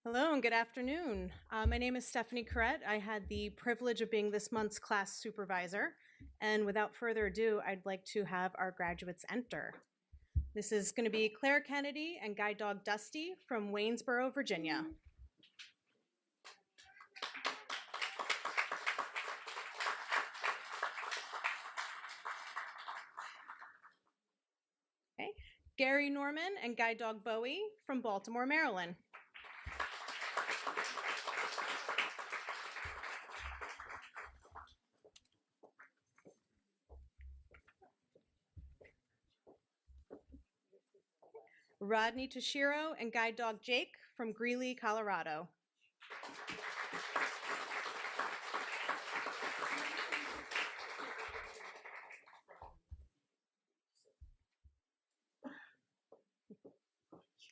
Hello and good afternoon. My name is Stephanie Corrett. I had the privilege of being this month's class supervisor. And without further ado, I'd like to have our graduates enter. This is going to be Claire Kennedy and guide dog Dusty from Waynesboro, Virginia. Okay. Gary Norman and guide dog Bowie from Baltimore, Maryland. Rodney Toshiro and guide dog Jake from Greeley, Colorado.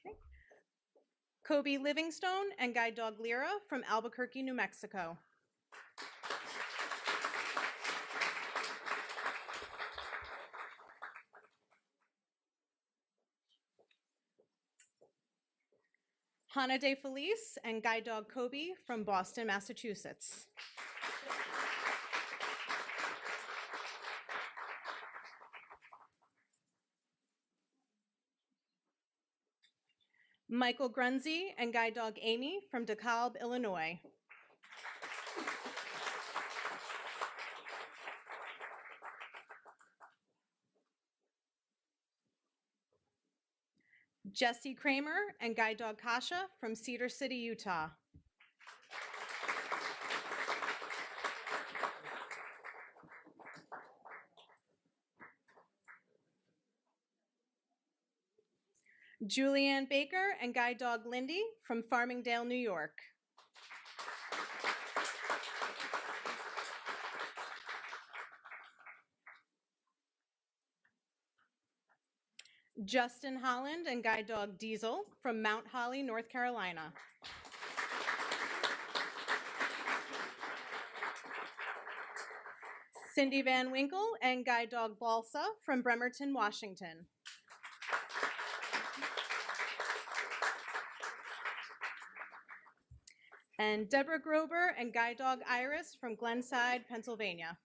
Okay. Kobe Livingstone and guide dog Lyra from Albuquerque, New Mexico. Hannah De Felice and guide dog Kobe from Boston, Massachusetts. Michael Grunzy and guide dog Amy from DeKalb, Illinois. Jesse Kramer and guide dog Kasha from Cedar City, Utah. Julianne Baker and guide dog Lindy from Farmingdale, New York. Justin Holland and guide dog Diesel from Mount Holly, North Carolina. Cindy Van Winkle and guide dog Balsa from Bremerton, Washington. And Deborah Grober and guide dog Iris from Glenside, Pennsylvania.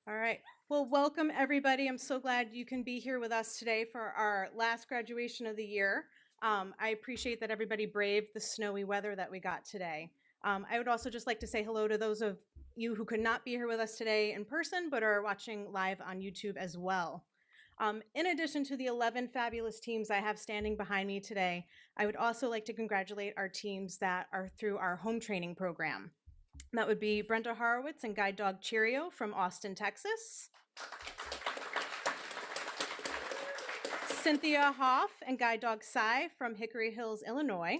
All right. Well, welcome everybody. I'm so glad you can be here with us today for our last graduation of the year. I appreciate that everybody braved the snowy weather that we got today. I would also just like to say hello to those of you who could not be here with us today in person, but are watching live on YouTube as well. In addition to the 11 fabulous teams I have standing behind me today, I would also like to congratulate our teams that are through our home training program. That would be Brenda Horowitz and guide dog Cheerio from Austin, Texas. Cynthia Hoff and guide dog Cy from Hickory Hills, Illinois.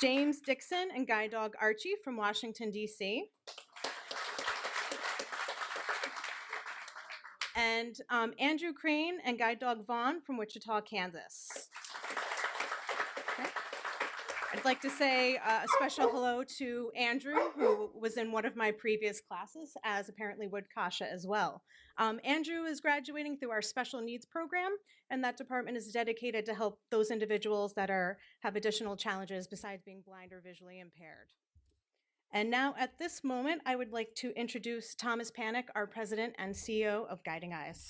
James Dixon and guide dog Archie from Washington, D.C. And Andrew Crane and guide dog Vaughn from Wichita, Kansas. Okay. I'd like to say a special hello to Andrew, who was in one of my previous classes, as apparently would Kasha as well. Andrew is graduating through our special needs program, and that department is dedicated to help those individuals that have additional challenges besides being blind or visually impaired. And now at this moment, I would like to introduce Thomas Panic, our president and CEO of Guiding Eyes.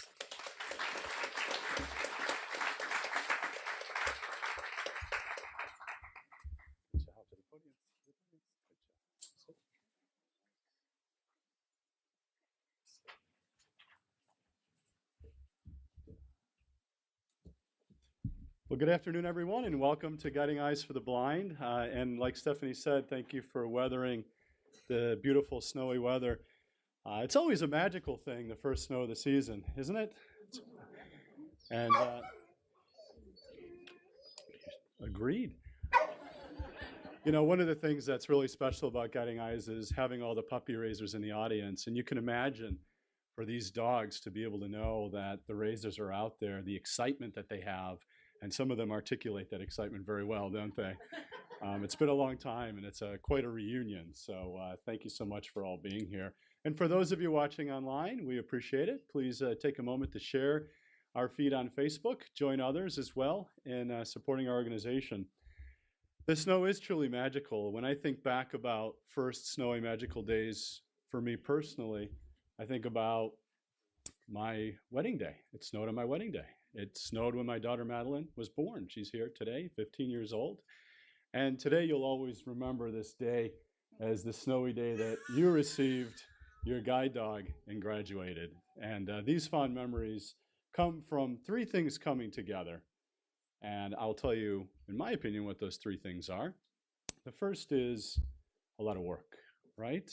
Well, good afternoon, everyone, and welcome to Guiding Eyes for the Blind. And like Stephanie said, thank you for weathering the beautiful snowy weather. It's always a magical thing, the first snow of the season, isn't it? And agreed. You know, one of the things that's really special about Guiding Eyes is having all the puppy raisers in the audience. And you can imagine for these dogs to be able to know that the raisers are out there, the excitement that they have And some of them articulate that excitement very well, don't they? It's been a long time, and it's quite a reunion. So thank you so much for all being here. And for those of you watching online, we appreciate it. Please take a moment to share our feed on Facebook. Join others as well in supporting our organization. The snow is truly magical. When I think back about first snowy magical days for me personally, I think about my wedding day. It snowed on my wedding day. It snowed when my daughter Madeline was born. She's here today, 15 years old. And today you'll always remember this day as the snowy day that you received your guide dog and graduated. And these fond memories come from three things coming together. And I'll tell you, in my opinion, what those three things are. The first is a lot of work, right?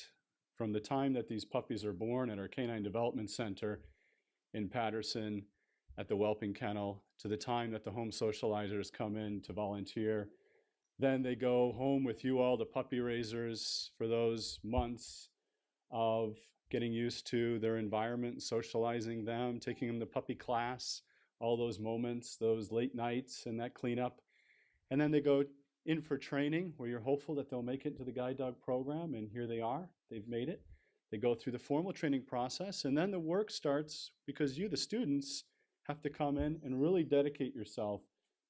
From the time that these puppies are born at our Canine Development Center in Patterson at the Whelping Kennel to the time that the home socializers come in to volunteer. Then they go home with you all, the puppy raisers, for those months of getting used to their environment, socializing them, taking them to puppy class, all those moments, those late nights and that cleanup. And then they go in for training where you're hopeful that they'll make it to the guide dog program, and here they are, they've made it. They go through the formal training process, and then the work starts because you, the students, have to come in and really dedicate yourself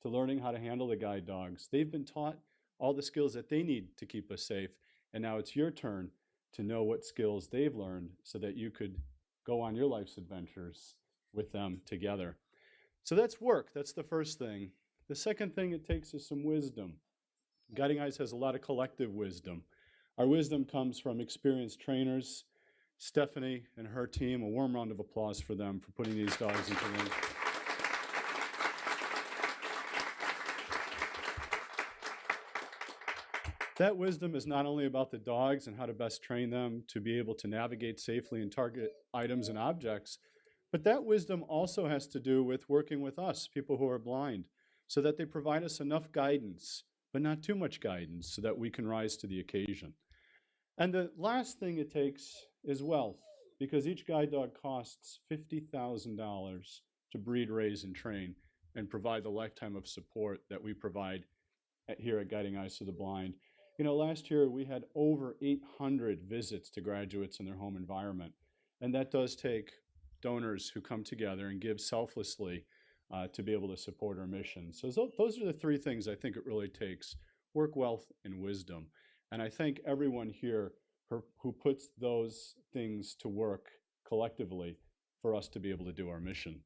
to learning how to handle the guide dogs. They've been taught all the skills that they need to keep us safe, and now it's your turn to know what skills they've learned so that you could go on your life's adventures with them together. So that's work. That's the first thing. The second thing it takes is some wisdom. Guiding Eyes has a lot of collective wisdom. Our wisdom comes from experienced trainers. Stephanie and her team, a warm round of applause for them for putting these dogs into the ring. That wisdom is not only about the dogs and how to best train them to be able to navigate safely and target items and objects, but that wisdom also has to do with working with us, people who are blind, so that they provide us enough guidance, but not too much guidance, so that we can rise to the occasion. And the last thing it takes is wealth, because each guide dog costs $50,000 to breed, raise, and train, and provide the lifetime of support that we provide here at Guiding Eyes to the Blind. You know, last year we had over 800 visits to graduates in their home environment, and that does take donors who come together and give selflessly to be able to support our mission. So those are the three things I think it really takes: work, wealth, and wisdom. And I thank everyone here who puts those things to work collectively for us to be able to do our mission.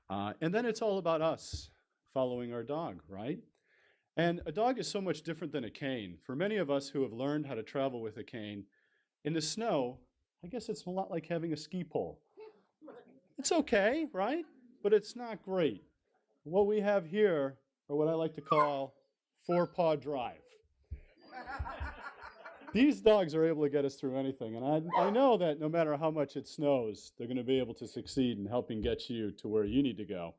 And then it's all about us following our dog, right? And a dog is so much different than a cane. For many of us who have learned how to travel with a cane, in the snow, I guess it's a lot like having a ski pole. It's okay, right? But it's not great. What we have here are what I like to call four-paw drive. These dogs are able to get us through anything, and I know that no matter how much it snows, they're going to be able to succeed in helping get you to where you need to go.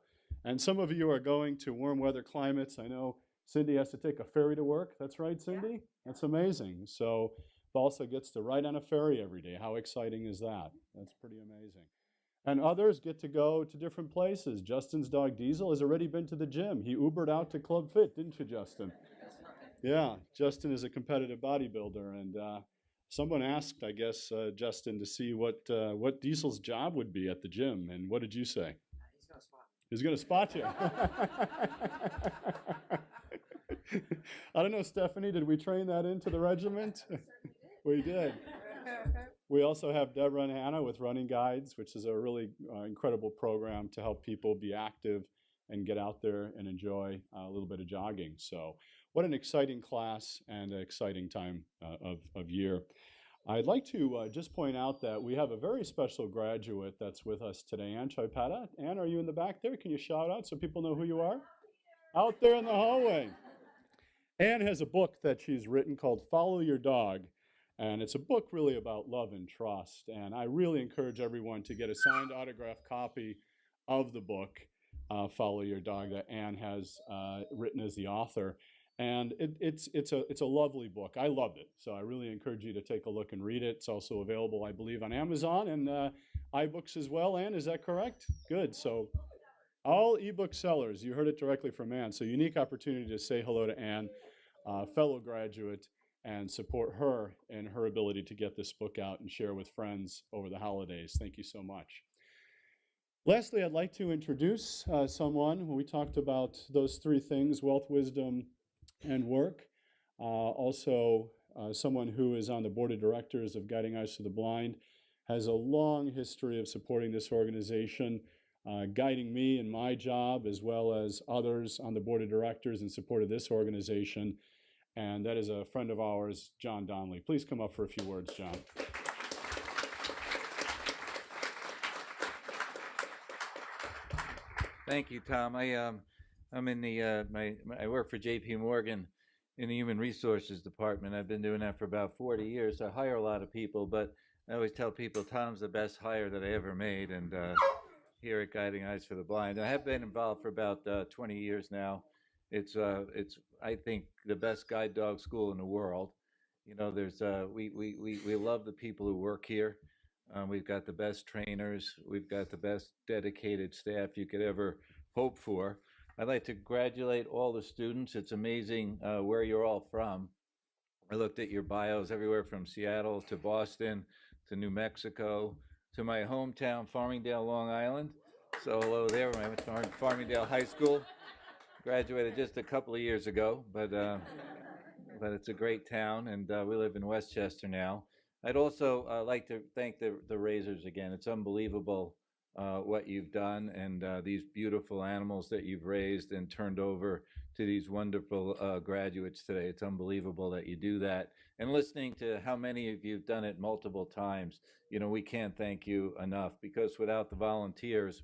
And some of you are going to warm weather climates. I know Cindy has to take a ferry to work. That's right, Cindy? Yeah. That's amazing. So Balsa gets to ride on a ferry every day. How exciting is that? That's pretty amazing. And others get to go to different places. Justin's dog Diesel has already been to the gym. He Ubered out to Club Fit, didn't you, Justin? Yeah, Justin is a competitive bodybuilder, and someone asked, I guess, Justin to see what Diesel's job would be at the gym, and what did you say? He's going to spot you. I don't know, Stephanie, did we train that into the regiment? We did. We also have Deborah and Hannah with Running Guides, which is a really incredible program to help people be active and get out there and enjoy a little bit of jogging. So what an exciting class and an exciting time of year. I'd like to just point out that we have a very special graduate that's with us today, Ann Chipetta. Ann, are you in the back there? Can you shout out so people know who you are? Out there in the hallway. Ann has a book that she's written called Follow Your Dog, and it's a book really about love and trust. And I really encourage everyone to get a signed autographed copy of the book, Follow Your Dog, that Ann has written as the author. And it's a lovely book. I loved it. So I really encourage you to take a look and read it. It's also available, I believe, on Amazon and iBooks as well. Ann, is that correct? Good. So all ebook sellers, you heard it directly from Ann. So unique opportunity to say hello to Ann, fellow graduate, and support her in her ability to get this book out and share with friends over the holidays. Thank you so much. Lastly, I'd like to introduce someone. We talked about those three things: wealth, wisdom, and work. Also, someone who is on the board of directors of Guiding Eyes to the Blind, has a long history of supporting this organization, guiding me in my job as well as others on the board of directors in support of this organization. And that is a friend of ours, John Donnelly. Please come up for a few words, John. Thank you, Tom. I'm in the I work for J.P. Morgan in the Human Resources Department. I've been doing that for about 40 years. I hire a lot of people, but I always tell people Tom's the best hire that I ever made. And here at Guiding Eyes for the Blind, I have been involved for about 20 years now. It's I think the best guide dog school in the world. You know, there's we love the people who work here. We've got the best trainers. We've got the best dedicated staff you could ever hope for. I'd like to congratulate all the students. It's amazing where you're all from. I looked at your bios everywhere from Seattle to Boston to New Mexico to my hometown, Farmingdale, Long Island. So hello there. I went to Farmingdale High School. Graduated just a couple of years ago, but it's a great town, and we live in Westchester now. I'd also like to thank the raisers again. It's unbelievable what you've done, and these beautiful animals that you've raised and turned over to these wonderful graduates today. It's unbelievable that you do that. And listening to how many of you have done it multiple times, you know, we can't thank you enough, because without the volunteers,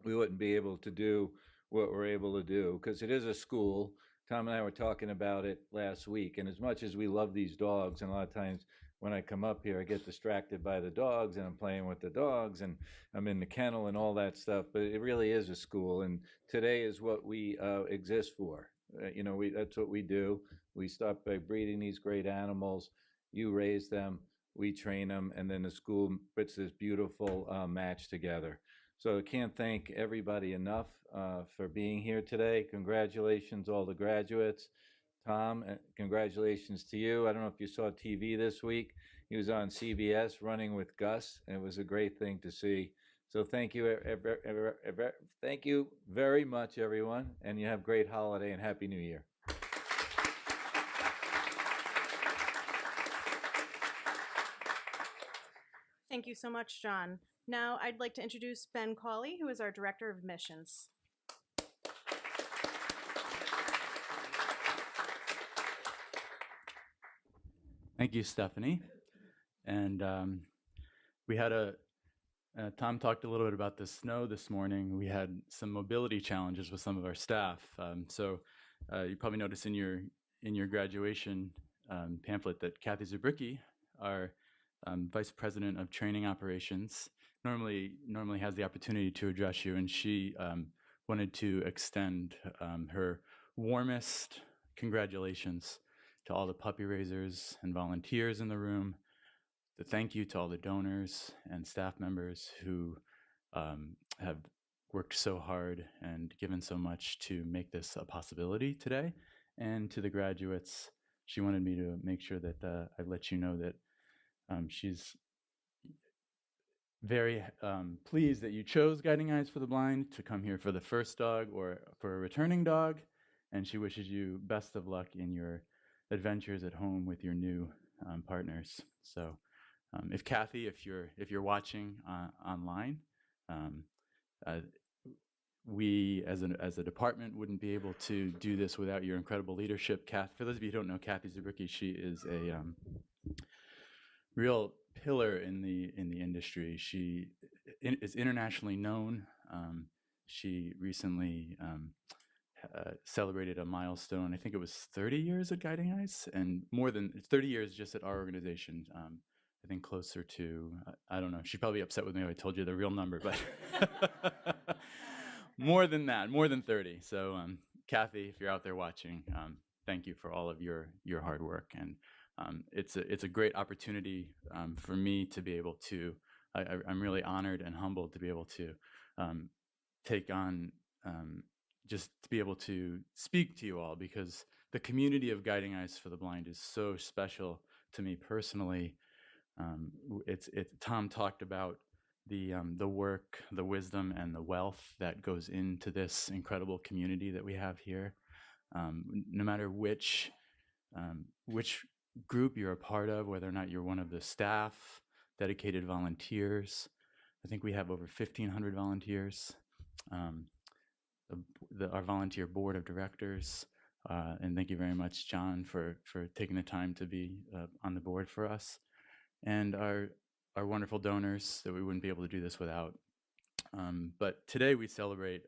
we wouldn't be able to do what we're able to do, because it is a school. Tom and I were talking about it last week, and as much as we love these dogs, and a lot of times when I come up here, I get distracted by the dogs, and I'm playing with the dogs, and I'm in the kennel and all that stuff, but it really is a school, and today is what we exist for. You know, that's what we do. We start by breeding these great animals. You raise them, we train them, and then the school puts this beautiful match together. So I can't thank everybody enough for being here today. Congratulations, all the graduates. Tom, congratulations to you. I don't know if you saw TV this week. He was on CBS Running with Gus, and it was a great thing to see. So thank you, thank you very much, everyone, and you have a great holiday and Happy New Year. Thank you so much, John. Now I'd like to introduce Ben Cawley, who is our Director of Admissions. Thank you, Stephanie. And we had Tom talked a little bit about the snow this morning. We had some mobility challenges with some of our staff. So you probably noticed in your graduation pamphlet that Kathy Zabricki, our Vice President of Training Operations, normally has the opportunity to address you, and she wanted to extend her warmest congratulations to all the puppy raisers and volunteers in the room. The thank you to all the donors and staff members who have worked so hard and given so much to make this a possibility today. And to the graduates, she wanted me to make sure that I let you know that she's very pleased that you chose Guiding Eyes for the Blind to come here for the first dog or for a returning dog. And she wishes you best of luck in your adventures at home with your new partners. So if Kathy, if you're watching online, we as a department wouldn't be able to do this without your incredible leadership. Kathy, for those of you who don't know Kathy Zabricki, she is a real pillar in the industry. She is internationally known. She recently celebrated a milestone. I think it was 30 years at Guiding Eyes, and more than 30 years just at our organization. I think closer to, I don't know, she'd probably be upset with me if I told you the real number, but more than that, more than 30. So Kathy, if you're out there watching, thank you for all of your hard work. And it's a great opportunity for me to be able to, I'm really honored and humbled to be able to take on just to be able to speak to you all, because the community of Guiding Eyes for the Blind is so special to me personally. Tom talked about the work, the wisdom, and the wealth that goes into this incredible community that we have here. No matter which group you're a part of, whether or not you're one of the staff, dedicated volunteers. I think we have over 1,500 volunteers. Our volunteer board of directors, and thank you very much, John, for taking the time to be on the board for us, and our wonderful donors that we wouldn't be able to do this without. But today we celebrate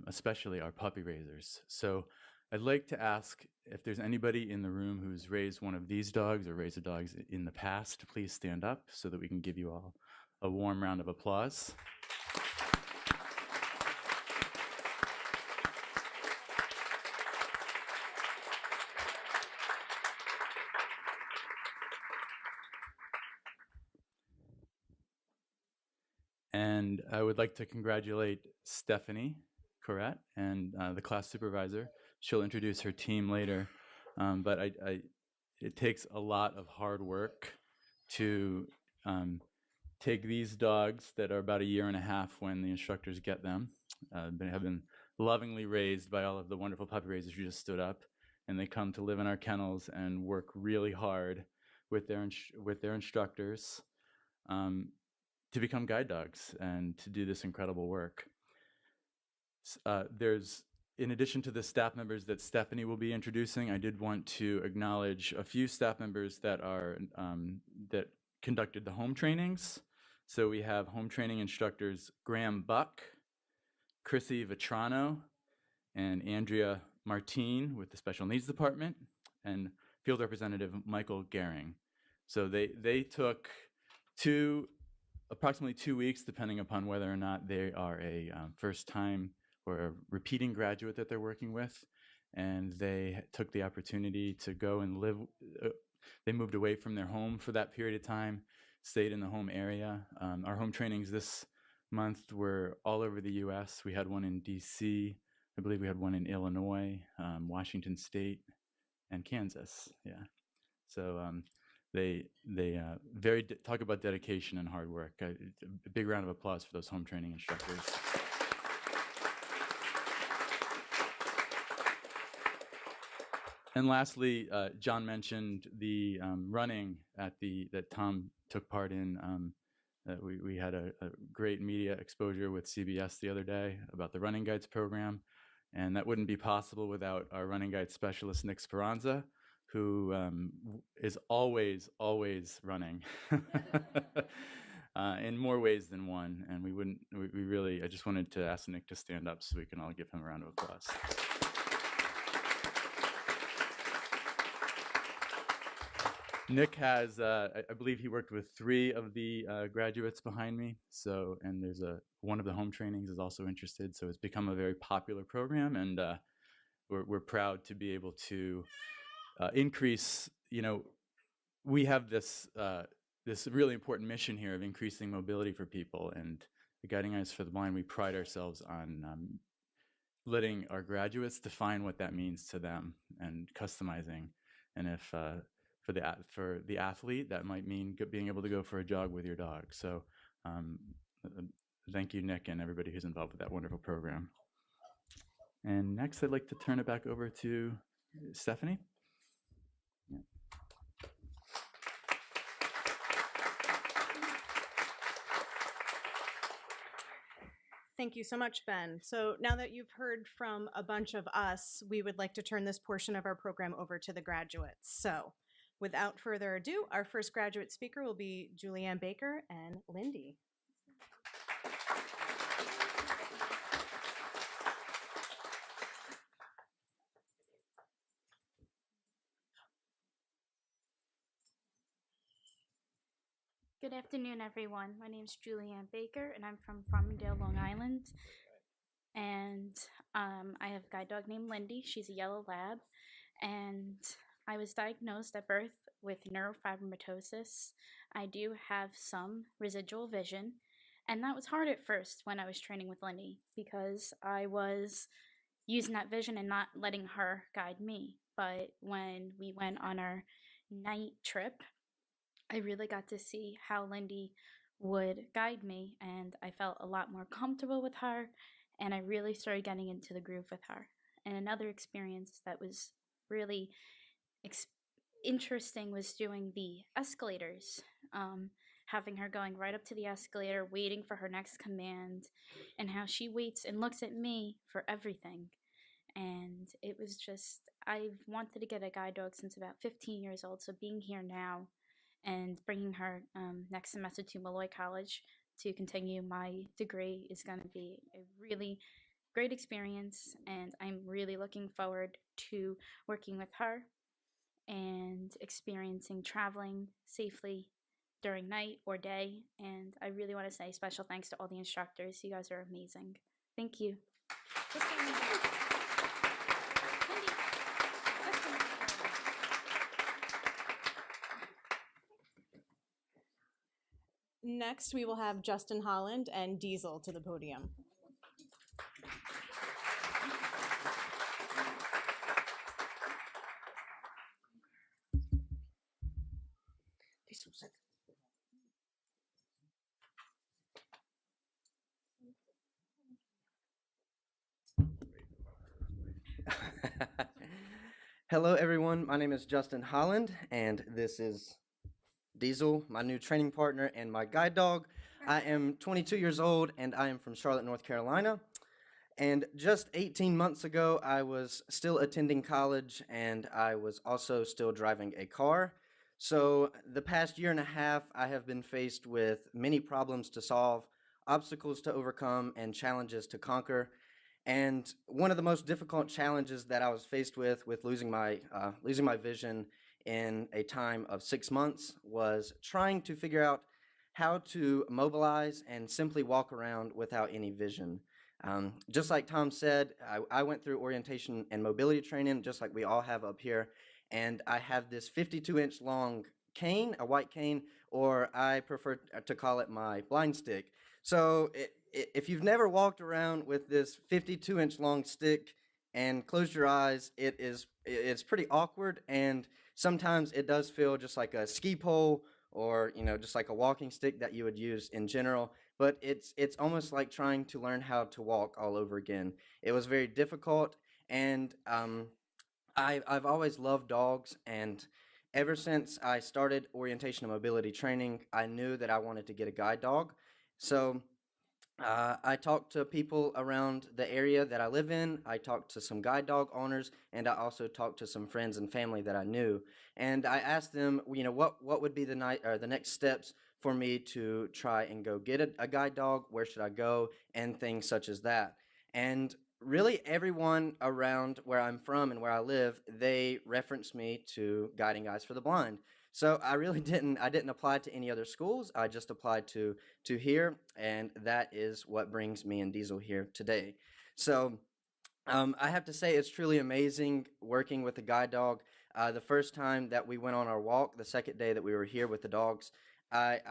especially our puppy raisers. So I'd like to ask if there's anybody in the room who's raised one of these dogs or raised a dog in the past, please stand up so that we can give you all a warm round of applause. And I would like to congratulate Stephanie Corrette and the class supervisor. She'll introduce her team later, but it takes a lot of hard work to take these dogs that are about 1.5 years when the instructors get them. They have been lovingly raised by all of the wonderful puppy raisers who just stood up, and they come to live in our kennels and work really hard with their instructors to become guide dogs and to do this incredible work. In addition to the staff members that Stephanie will be introducing, I did want to acknowledge a few staff members that that conducted the home trainings. So we have home training instructors Graham Buck, Chrissy Vetrano, and Andrea Martine with the Special Needs Department, and Field Representative Michael Gehring. So they took approximately 2 weeks, depending upon whether or not they are a first-time or a repeating graduate that they're working with, and they took the opportunity to go and live. They moved away from their home for that period of time, stayed in the home area. Our home trainings this month were all over the U.S. We had one in D.C. I believe we had one in Illinois, Washington State, and Kansas. Yeah. So they talk about dedication and hard work. A big round of applause for those home training instructors. And lastly, John mentioned the running that Tom took part in. We had a great media exposure with CBS the other day about the Running Guides program, and that wouldn't be possible without our running guide specialist, Nick Speranza, who is always running in more ways than one. And I just wanted to ask Nick to stand up so we can all give him a round of applause. Nick has, I believe he worked with 3 of the graduates behind me. So, and there's one of the home trainings is also interested. So it's become a very popular program, and we're proud to be able to increase. We have this really important mission here of increasing mobility for people, and the Guiding Eyes for the Blind, we pride ourselves on letting our graduates define what that means to them and customizing. And if for the athlete, that might mean being able to go for a jog with your dog. So thank you, Nick, and everybody who's involved with that wonderful program. And next, I'd like to turn it back over to Stephanie. Yeah. Thank you so much, Ben. So now that you've heard from a bunch of us, we would like to turn this portion of our program over to the graduates. So without further ado, our first graduate speaker will be Julianne Baker and Lindy. Good afternoon, everyone. My name is Julianne Baker, and I'm from Farmingdale, Long Island. And I have a guide dog named Lindy. She's a yellow lab. And I was diagnosed at birth with neurofibromatosis. I do have some residual vision. And that was hard at first when I was training with Lindy because I was using that vision and not letting her guide me. But when we went on our night trip, I really got to see how Lindy would guide me, and I felt a lot more comfortable with her, and I really started getting into the groove with her. And another experience that was really ex- interesting was doing the escalators, having her going right up to the escalator, waiting for her next command, and how she waits and looks at me for everything. And it was just, I've wanted to get a guide dog since about 15 years old, so being here now and bringing her next semester to Malloy College to continue my degree is going to be a really great experience, and I'm really looking forward to working with her and experiencing traveling safely during night or day. And I really want to say special thanks to all the instructors. You guys are amazing. Thank you. Next, we will have Justin Holland and Diesel to the podium. Hello, everyone. My name is Justin Holland, and this is Diesel, my new training partner and my guide dog. I am 22 years old, and I am from Charlotte, North Carolina. And just 18 months ago, I was still attending college, and I was also still driving a car. So the past year and a half, I have been faced with many problems to solve, obstacles to overcome, and challenges to conquer. And one of the most difficult challenges that I was faced with losing my vision in a time of 6 months was trying to figure out how to mobilize and simply walk around without any vision. Just like Tom said, I went through orientation and mobility training, just like we all have up here, and I have this 52-inch long cane, a white cane, or I prefer to call it my blind stick. So if you've never walked around with this 52-inch long stick and closed your eyes, it's pretty awkward, and sometimes it does feel just like a ski pole or just like a walking stick that you would use in general. But it's almost like trying to learn how to walk all over again. It was very difficult, and I've always loved dogs, and ever since I started orientation and mobility training, I knew that I wanted to get a guide dog. So I talked to people around the area that I live in. I talked to some guide dog owners, and I also talked to some friends and family that I knew. And I asked them, what would be the next steps for me to try and go get a guide dog? Where should I go? And things such as that. And really, everyone around where I'm from and where I live, they reference me to Guiding Eyes for the Blind. So I really didn't apply to any other schools. I just applied to here, and that is what brings me and Diesel here today. So I have to say it's truly amazing working with a guide dog. The first time that we went on our walk, the second day that we were here with the dogs, I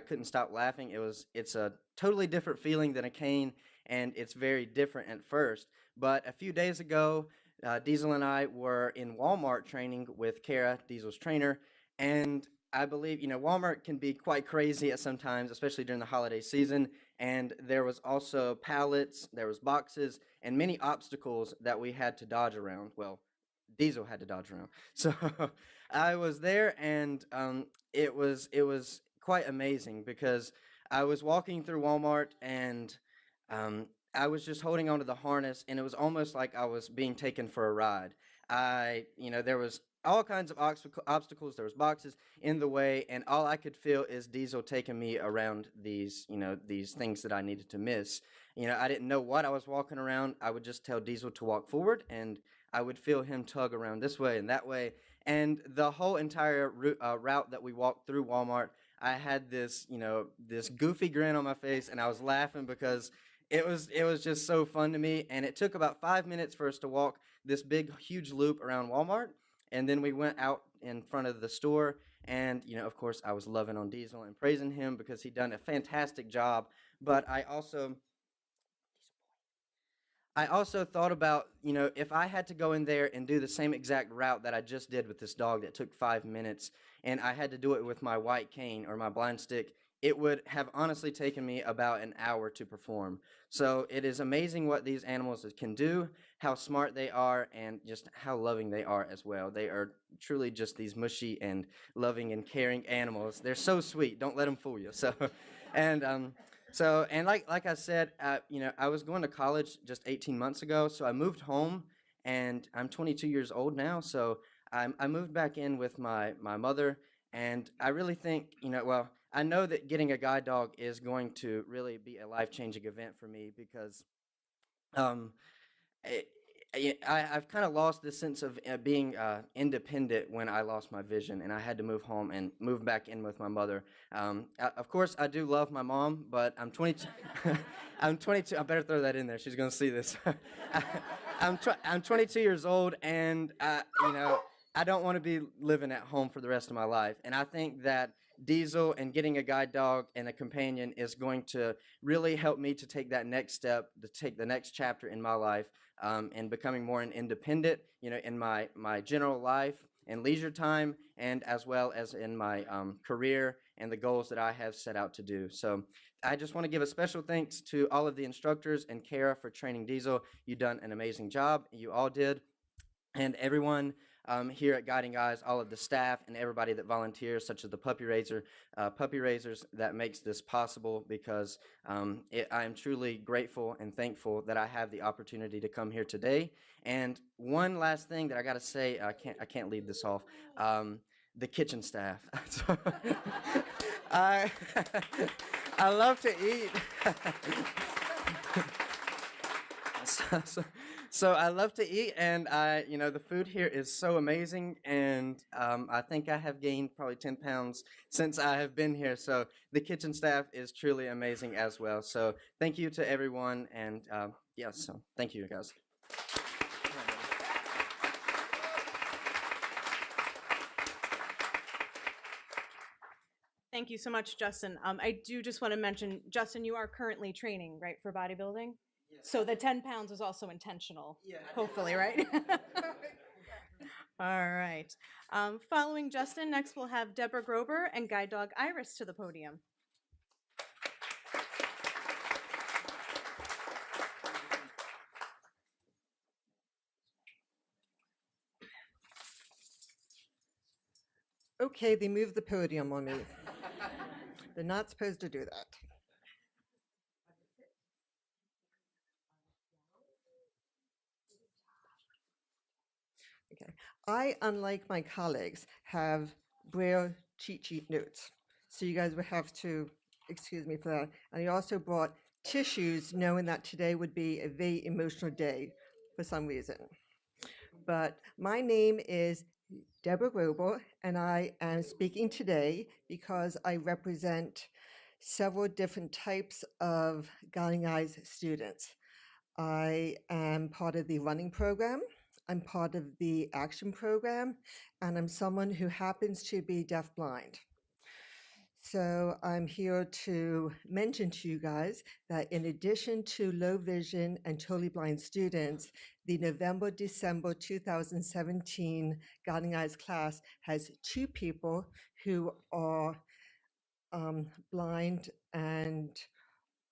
couldn't stop laughing. It's a totally different feeling than a cane, and it's very different at first. But a few days ago, Diesel and I were in Walmart training with Cara, Diesel's trainer, and I believe, Walmart can be quite crazy at sometimes, especially during the holiday season. And there was also pallets, there was boxes, and many obstacles that we had to dodge around. Well, Diesel had to dodge around. So I was there, and it was quite amazing because I was walking through Walmart, and I was just holding onto the harness, and it was almost like I was being taken for a ride. There was all kinds of obstacles. There was boxes in the way, and all I could feel is Diesel taking me around these things that I needed to miss. I didn't know what I was walking around. I would just tell Diesel to walk forward, and I would feel him tug around this way and that way. And the whole entire route that we walked through Walmart, I had this goofy grin on my face, and I was laughing because it was just so fun to me. And it took about 5 minutes for us to walk this big, huge loop around Walmart. And then we went out in front of the store, And, of course, I was loving on Diesel and praising him because he done a fantastic job. But I also thought about, if I had to go in there and do the same exact route that I just did with this dog that took 5 minutes, and I had to do it with my white cane or my blind stick, it would have honestly taken me about an hour to perform. So it is amazing what these animals can do, how smart they are, and just how loving they are as well. They are truly just these mushy and loving and caring animals. They're so sweet. Don't let them fool you. And like I said, I was going to college just 18 months ago, so I moved home, and I'm 22 years old now. So I moved back in with my mother, and I really think, well, I know that getting a guide dog is going to really be a life-changing event for me because um, I've kind of lost this sense of being independent when I lost my vision, and I had to move home and move back in with my mother. Of course, I do love my mom, but I'm 22. I'm 22. I better throw that in there. She's gonna see this. I'm 22 years old, and I don't want to be living at home for the rest of my life. And I think that Diesel and getting a guide dog and a companion is going to really help me to take that next step, to take the next chapter in my life, and becoming more independent, in my general life and leisure time, and as well as in my career and the goals that I have set out to do. So I just want to give a special thanks to all of the instructors and Cara for training Diesel. You've done an amazing job. You all did. And everyone here at Guiding Eyes, all of the staff and everybody that volunteers, such as the puppy raisers that makes this possible, because I am truly grateful and thankful that I have the opportunity to come here today. And one last thing that I got to say, I can't leave this off. The kitchen staff. I I love to eat. So I love to eat, and the food here is so amazing, and I think I have gained probably 10 pounds since I have been here. So the kitchen staff is truly amazing as well. So thank you to everyone, and so thank you guys. Thank you so much, Justin. I do just want to mention, Justin, you are currently training, right, for bodybuilding? Yeah. So the 10 pounds was also intentional, hopefully, right? All right. Following Justin, next we'll have Deborah Grober and guide dog Iris to the podium. Okay, they moved the podium on me. They're not supposed to do that. Okay. I, unlike my colleagues, have Braille cheat sheet notes. So you guys would have to excuse me for that. And I also brought tissues, knowing that today would be a very emotional day for some reason. But my name is Deborah Grober, and I am speaking today because I represent several different types of Guiding Eyes students. I am part of the running program, I'm part of the action program, and I'm someone who happens to be deafblind. So I'm here to mention to you guys that in addition to low vision and totally blind students, the November-December 2017 Guiding Eyes class has 2 people who are blind and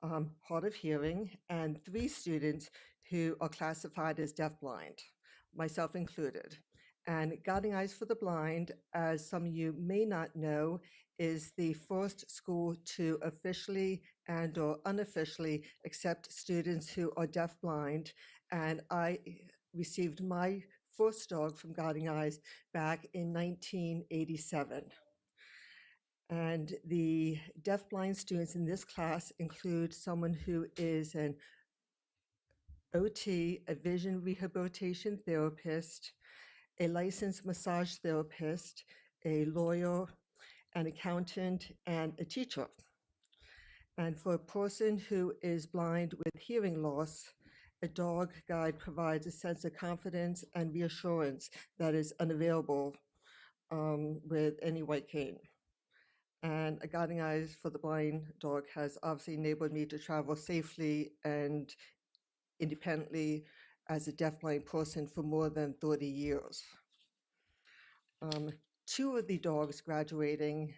hard of hearing, and 3 students who are classified as deafblind, myself included. And Guiding Eyes for the Blind, as some of you may not know, is the first school to officially and or unofficially accept students who are deafblind. And I received my first dog from Guiding Eyes back in 1987. And the deafblind students in this class include someone who is an OT, a vision rehabilitation therapist, a licensed massage therapist, a lawyer, an accountant, and a teacher. And for a person who is blind with hearing loss, a dog guide provides a sense of confidence and reassurance that is unavailable with any white cane. And a Guiding Eyes for the Blind dog has obviously enabled me to travel safely and independently as a deafblind person for more than 30 years. Two of the dogs graduating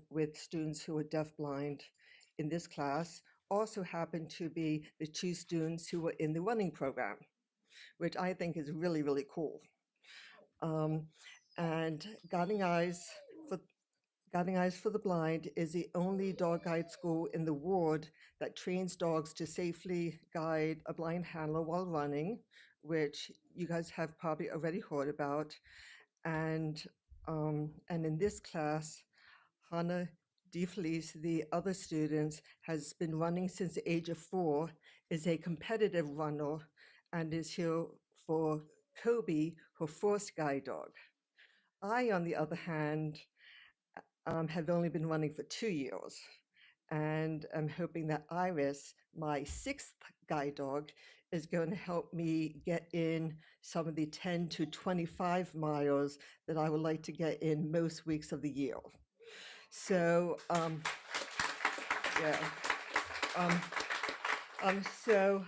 with students who are deafblind in this class also happen to be the two students who were in the running program, which I think is really, really cool. And Guiding Eyes for the Blind is the only dog guide school in the world that trains dogs to safely guide a blind handler while running, which you guys have probably already heard about. And in this class, Hannah DeFelice, the other students, has been running since the age of 4, is a competitive runner, and is here for Kobe, her first guide dog. I, on the other hand, have only been running for 2 years, and I'm hoping that Iris, my 6th guide dog, is going to help me get in some of the 10 to 25 miles that I would like to get in most weeks of the year. So, yeah. So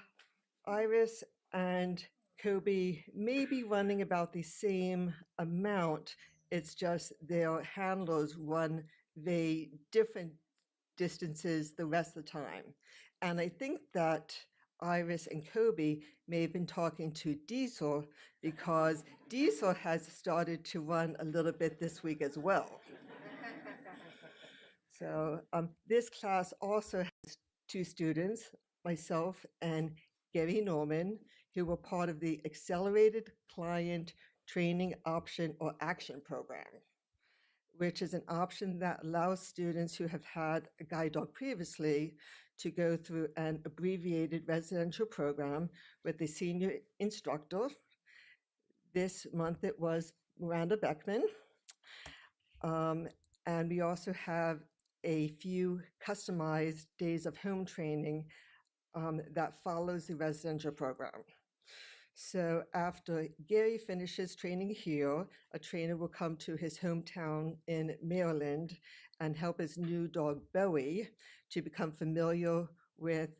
Iris and Kobe may be running about the same amount. It's just their handlers run very different distances the rest of the time. And I think that Iris and Kobe may have been talking to Diesel, because Diesel has started to run a little bit this week as well. So this class also has 2 students, myself and Gary Norman, who were part of the Accelerated Client Training Option or Action Program, which is an option that allows students who have had a guide dog previously to go through an abbreviated residential program with a senior instructor. This month it was Miranda Beckman. And we also have a few customized days of home training that follows the residential program. So after Gary finishes training here, a trainer will come to his hometown in Maryland and help his new dog Bowie to become familiar with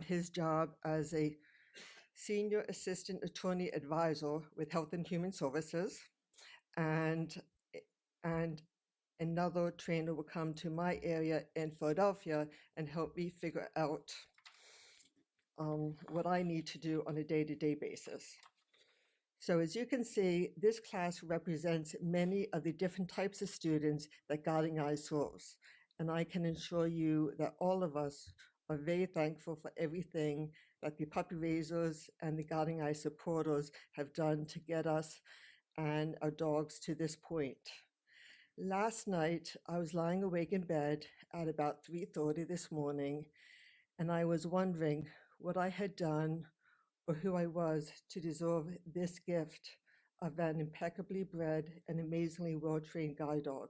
his job as a senior assistant attorney advisor with Health and Human Services. And another trainer will come to my area in Philadelphia and help me figure out what I need to do on a day-to-day basis. So as you can see, this class represents many of the different types of students that Guiding Eyes serves. And I can assure you that all of us are very thankful for everything that the puppy raisers and the Guiding Eyes supporters have done to get us and our dogs to this point. Last night, I was lying awake in bed at about 3:30 this morning, and I was wondering what I had done or who I was to deserve this gift of an impeccably bred and amazingly well-trained guide dog.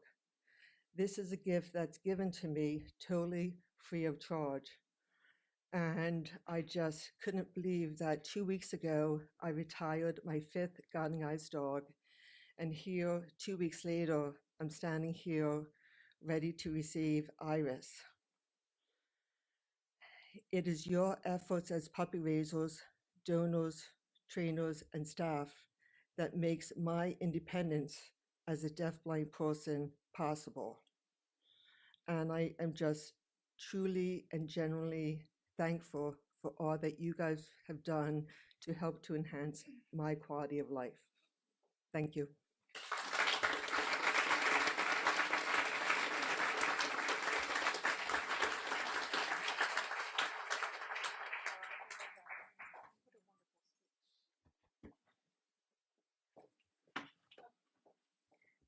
This is a gift that's given to me totally free of charge. And I just couldn't believe that 2 weeks ago, I retired my 5th Guiding Eyes dog. And here, 2 weeks later, I'm standing here ready to receive Iris. It is your efforts as puppy raisers, donors, trainers, and staff that makes my independence as a deafblind person possible. And I am just truly and genuinely thankful for all that you guys have done to help to enhance my quality of life. Thank you.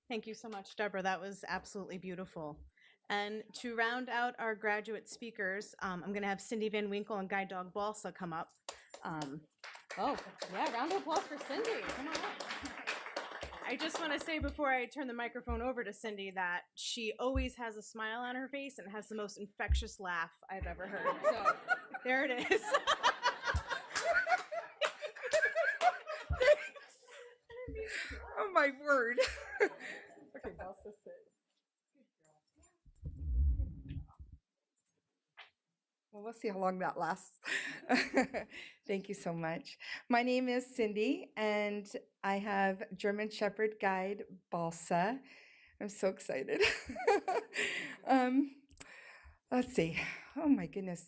Thank you so much, Deborah. That was absolutely beautiful. And to round out our graduate speakers, I'm going to have Cindy Van Winkle and Guide Dog Balsa come up. Oh, yeah, round of applause for Cindy. Come on up. I just want to say before I turn the microphone over to Cindy that she always has a smile on her face and has the most infectious laugh I've ever heard. So there it is. Oh my word. else this is. Well, we'll see how long that lasts. Thank you so much. My name is Cindy, and I have German Shepherd Guide Balsa. I'm so excited. um, let's see. Oh my goodness.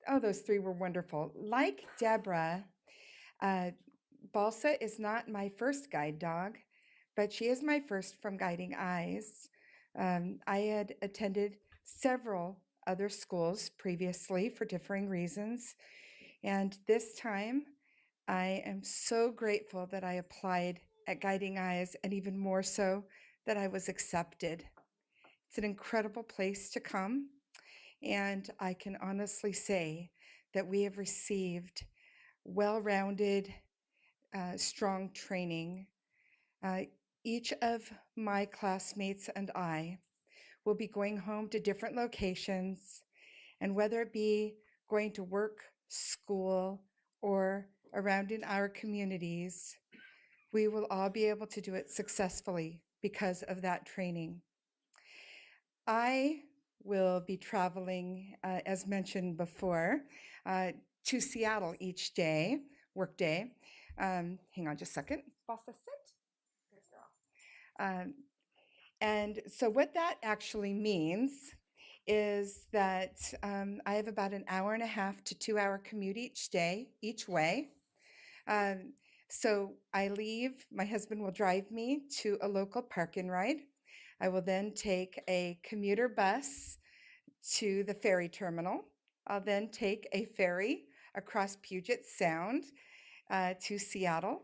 Oh, those three were wonderful. Like Deborah, Balsa is not my first guide dog, but she is my first from Guiding Eyes. I had attended several other schools previously for differing reasons, and this time I am so grateful that I applied at Guiding Eyes, and even more so that I was accepted. It's an incredible place to come, and I can honestly say that we have received well-rounded, strong training. Each of my classmates and I will be going home to different locations, and whether it be going to work, school, or around in our communities, we will all be able to do it successfully because of that training. I will be traveling, as mentioned before, to Seattle each day, work day. Hang on just a second. Bossa, sit. Good girl. And so what that actually means is that I have about an hour and a half to 2 hour commute each day, each way. So I leave, my husband will drive me to a local park and ride. I will then take a commuter bus to the ferry terminal. I'll then take a ferry across Puget Sound to Seattle.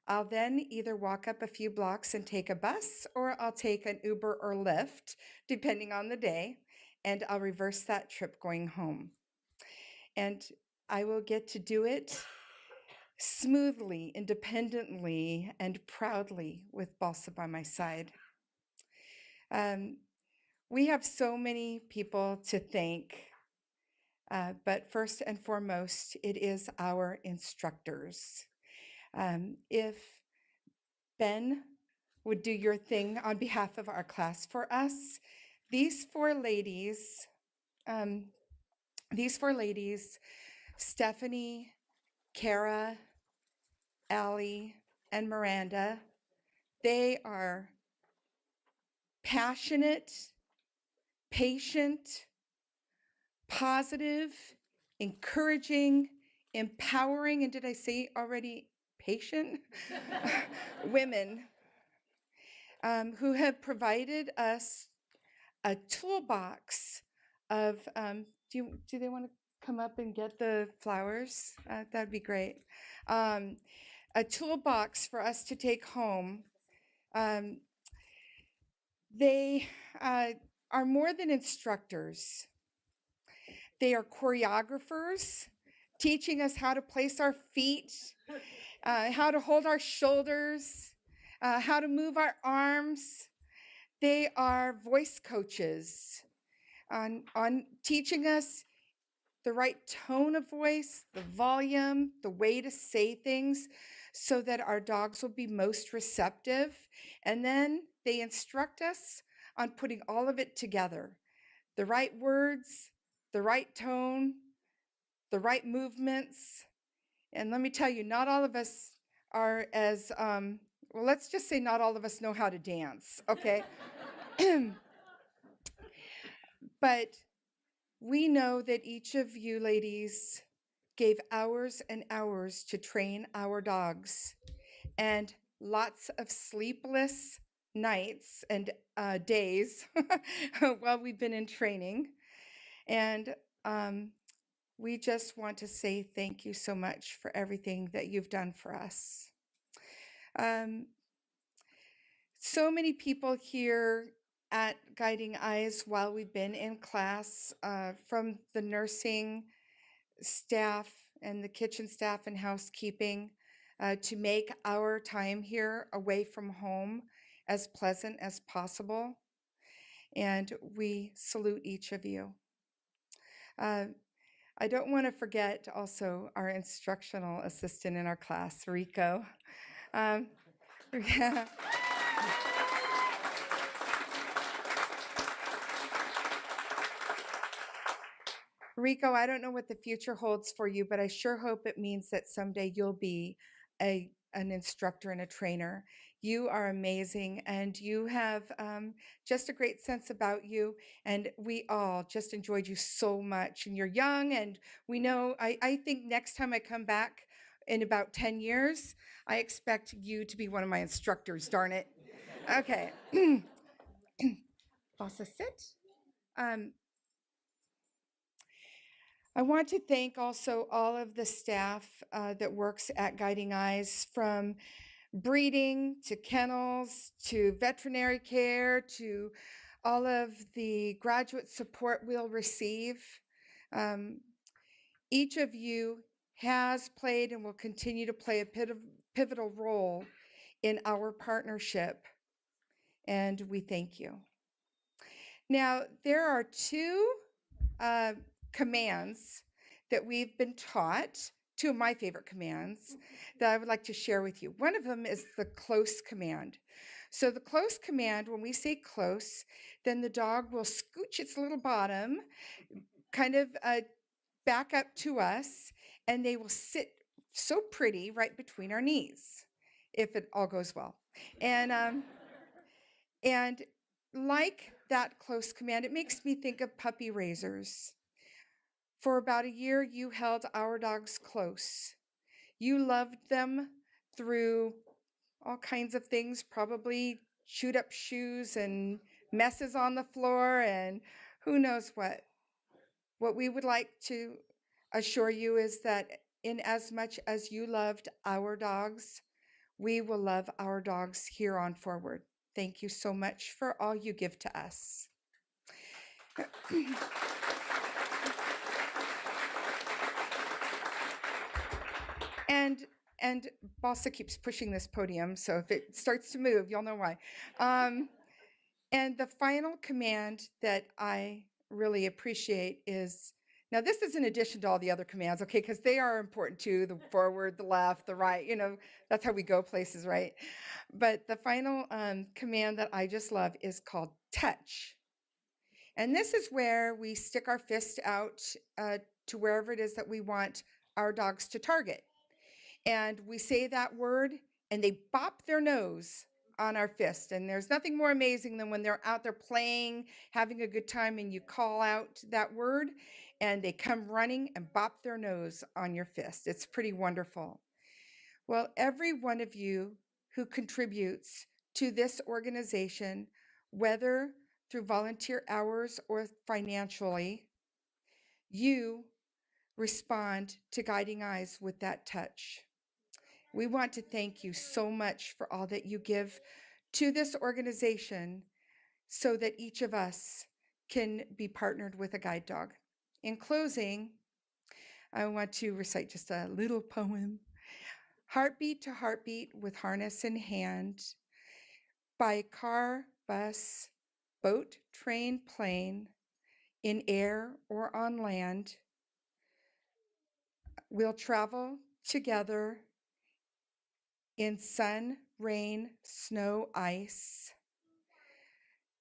I'll then either walk up a few blocks and take a bus, or I'll take an Uber or Lyft, depending on the day, and I'll reverse that trip going home. And I will get to do it smoothly, independently, and proudly with Balsa by my side. We have so many people to thank, but first and foremost, it is our instructors. If Ben would do your thing on behalf of our class for us, these four ladies, Stephanie, Cara, Allie, and Miranda, they are passionate, patient, positive, encouraging, empowering, and did I say already patient? Women who have provided us a toolbox of, do they want to come up and get the flowers? That'd be great. A toolbox for us to take home. They are more than instructors. They are choreographers, teaching us how to place our feet, how to hold our shoulders, how to move our arms. They are voice coaches on teaching us the right tone of voice, the volume, the way to say things so that our dogs will be most receptive. And then they instruct us on putting all of it together, the right words, the right tone, the right movements. And let me tell you, not all of us are as, well, let's just say not all of us know how to dance, okay? But we know that each of you ladies gave hours and hours to train our dogs, and lots of sleepless nights and days while we've been in training. And we just want to say thank you so much for everything that you've done for us. So many people here at Guiding Eyes while we've been in class, from the nursing staff and the kitchen staff and housekeeping, to make our time here away from home as pleasant as possible. And we salute each of you. I don't want to forget also our instructional assistant in our class, Rico. Rico, I don't know what the future holds for you, but I sure hope it means that someday you'll be an instructor and a trainer. You are amazing, and you have just a great sense about you, and we all just enjoyed you so much. And you're young, and we know, I think next time I come back in about 10 years, I expect you to be one of my instructors, darn it. Okay. Bossa, sit. I want to thank also all of the staff that works at Guiding Eyes, from breeding to kennels to veterinary care to all of the graduate support we'll receive. Um, each of you has played and will continue to play a pivotal role in our partnership, and we thank you. Now, there are two commands that we've been taught, two of my favorite commands that I would like to share with you. One of them is the close command. So the close command, when we say close, then the dog will scooch its little bottom, kind of back up to us, and they will sit so pretty right between our knees, if it all goes well. And like that close command, it makes me think of puppy raisers. For about a year, you held our dogs close. You loved them through all kinds of things, probably chewed up shoes and messes on the floor and who knows what. What we would like to assure you is that in as much as you loved our dogs, we will love our dogs here on forward. Thank you so much for all you give to us. And Balsa keeps pushing this podium, so if it starts to move, you'll know why. And the final command that I really appreciate is, now this is in addition to all the other commands, okay, because they are important too, the forward, the left, the right, that's how we go places, right? But the final command that I just love is called touch. And this is where we stick our fist out to wherever it is that we want our dogs to target. And we say that word, and they bop their nose on our fist. And there's nothing more amazing than when they're out there playing, having a good time, and you call out that word, and they come running and bop their nose on your fist. It's pretty wonderful. Well, every one of you who contributes to this organization, whether through volunteer hours or financially, you respond to Guiding Eyes with that touch. We want to thank you so much for all that you give to this organization so that each of us can be partnered with a guide dog. In closing, I want to recite just a little poem. Heartbeat to heartbeat with harness in hand, by car, bus, boat, train, plane, in air or on land, we'll travel together in sun, rain, snow, ice.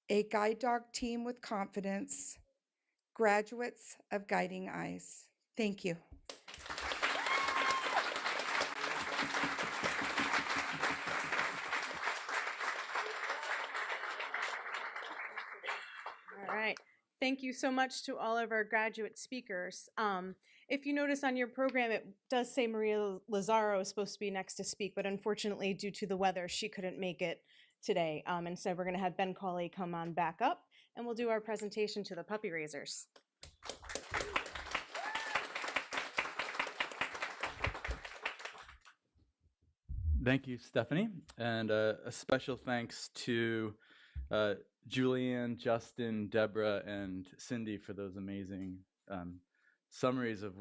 A guide dog team with confidence, graduates of Guiding Eyes. Thank you. All right. Thank you so much to all of our graduate speakers. If you notice on your program, it does say Maria Lazaro is supposed to be next to speak, but unfortunately, due to the weather, she couldn't make it today. Instead, we're going to have Ben Cawley come on back up, and we'll do our presentation to the puppy raisers. Thank you, Stephanie. And a special thanks to Julianne, Justin, Deborah, and Cindy for those amazing summaries of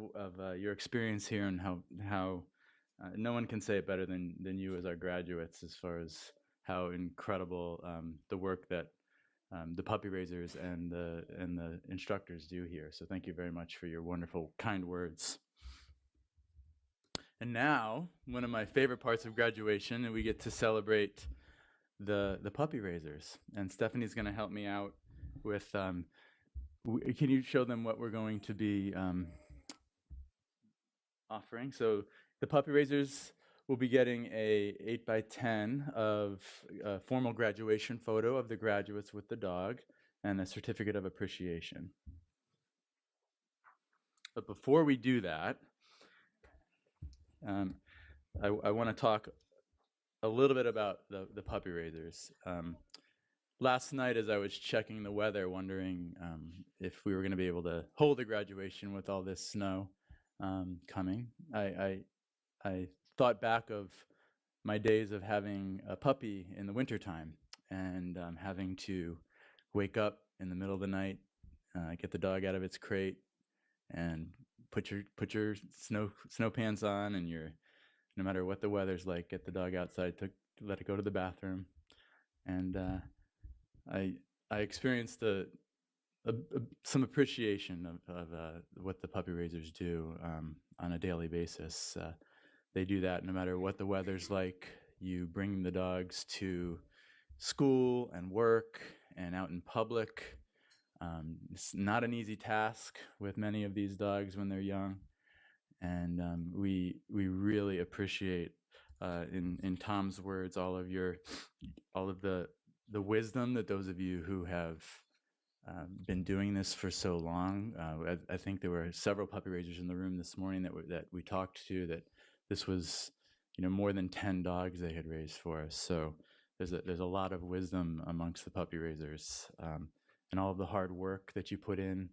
your experience here, and how no one can say it better than you as our graduates, as far as how incredible the work that the puppy raisers and the instructors do here. So thank you very much for your wonderful, kind words. And now, one of my favorite parts of graduation, and we get to celebrate the puppy raisers. And Stephanie's going to help me out with can you show them what we're going to be offering? So the puppy raisers will be getting a 8x10 of a formal graduation photo of the graduates with the dog and a certificate of appreciation. But before we do that, I want to talk a little bit about the puppy raisers. Last night, as I was checking the weather, wondering if we were going to be able to hold a graduation with all this snow coming, I thought back of my days of having a puppy in the wintertime and having to wake up in the middle of the night, get the dog out of its crate, and put your snow pants on, and no matter what the weather's like, get the dog outside to let it go to the bathroom. And I experienced some appreciation of what the puppy raisers do on a daily basis. They do that no matter what the weather's like. You bring the dogs to school and work and out in public. It's not an easy task with many of these dogs when they're young, and we really appreciate, in Tom's words, all of the wisdom that those of you who have been doing this for so long. I think there were several puppy raisers in the room this morning that we talked to, that this was, more than 10 dogs they had raised for us. So there's a lot of wisdom amongst the puppy raisers, and all of the hard work that you put in,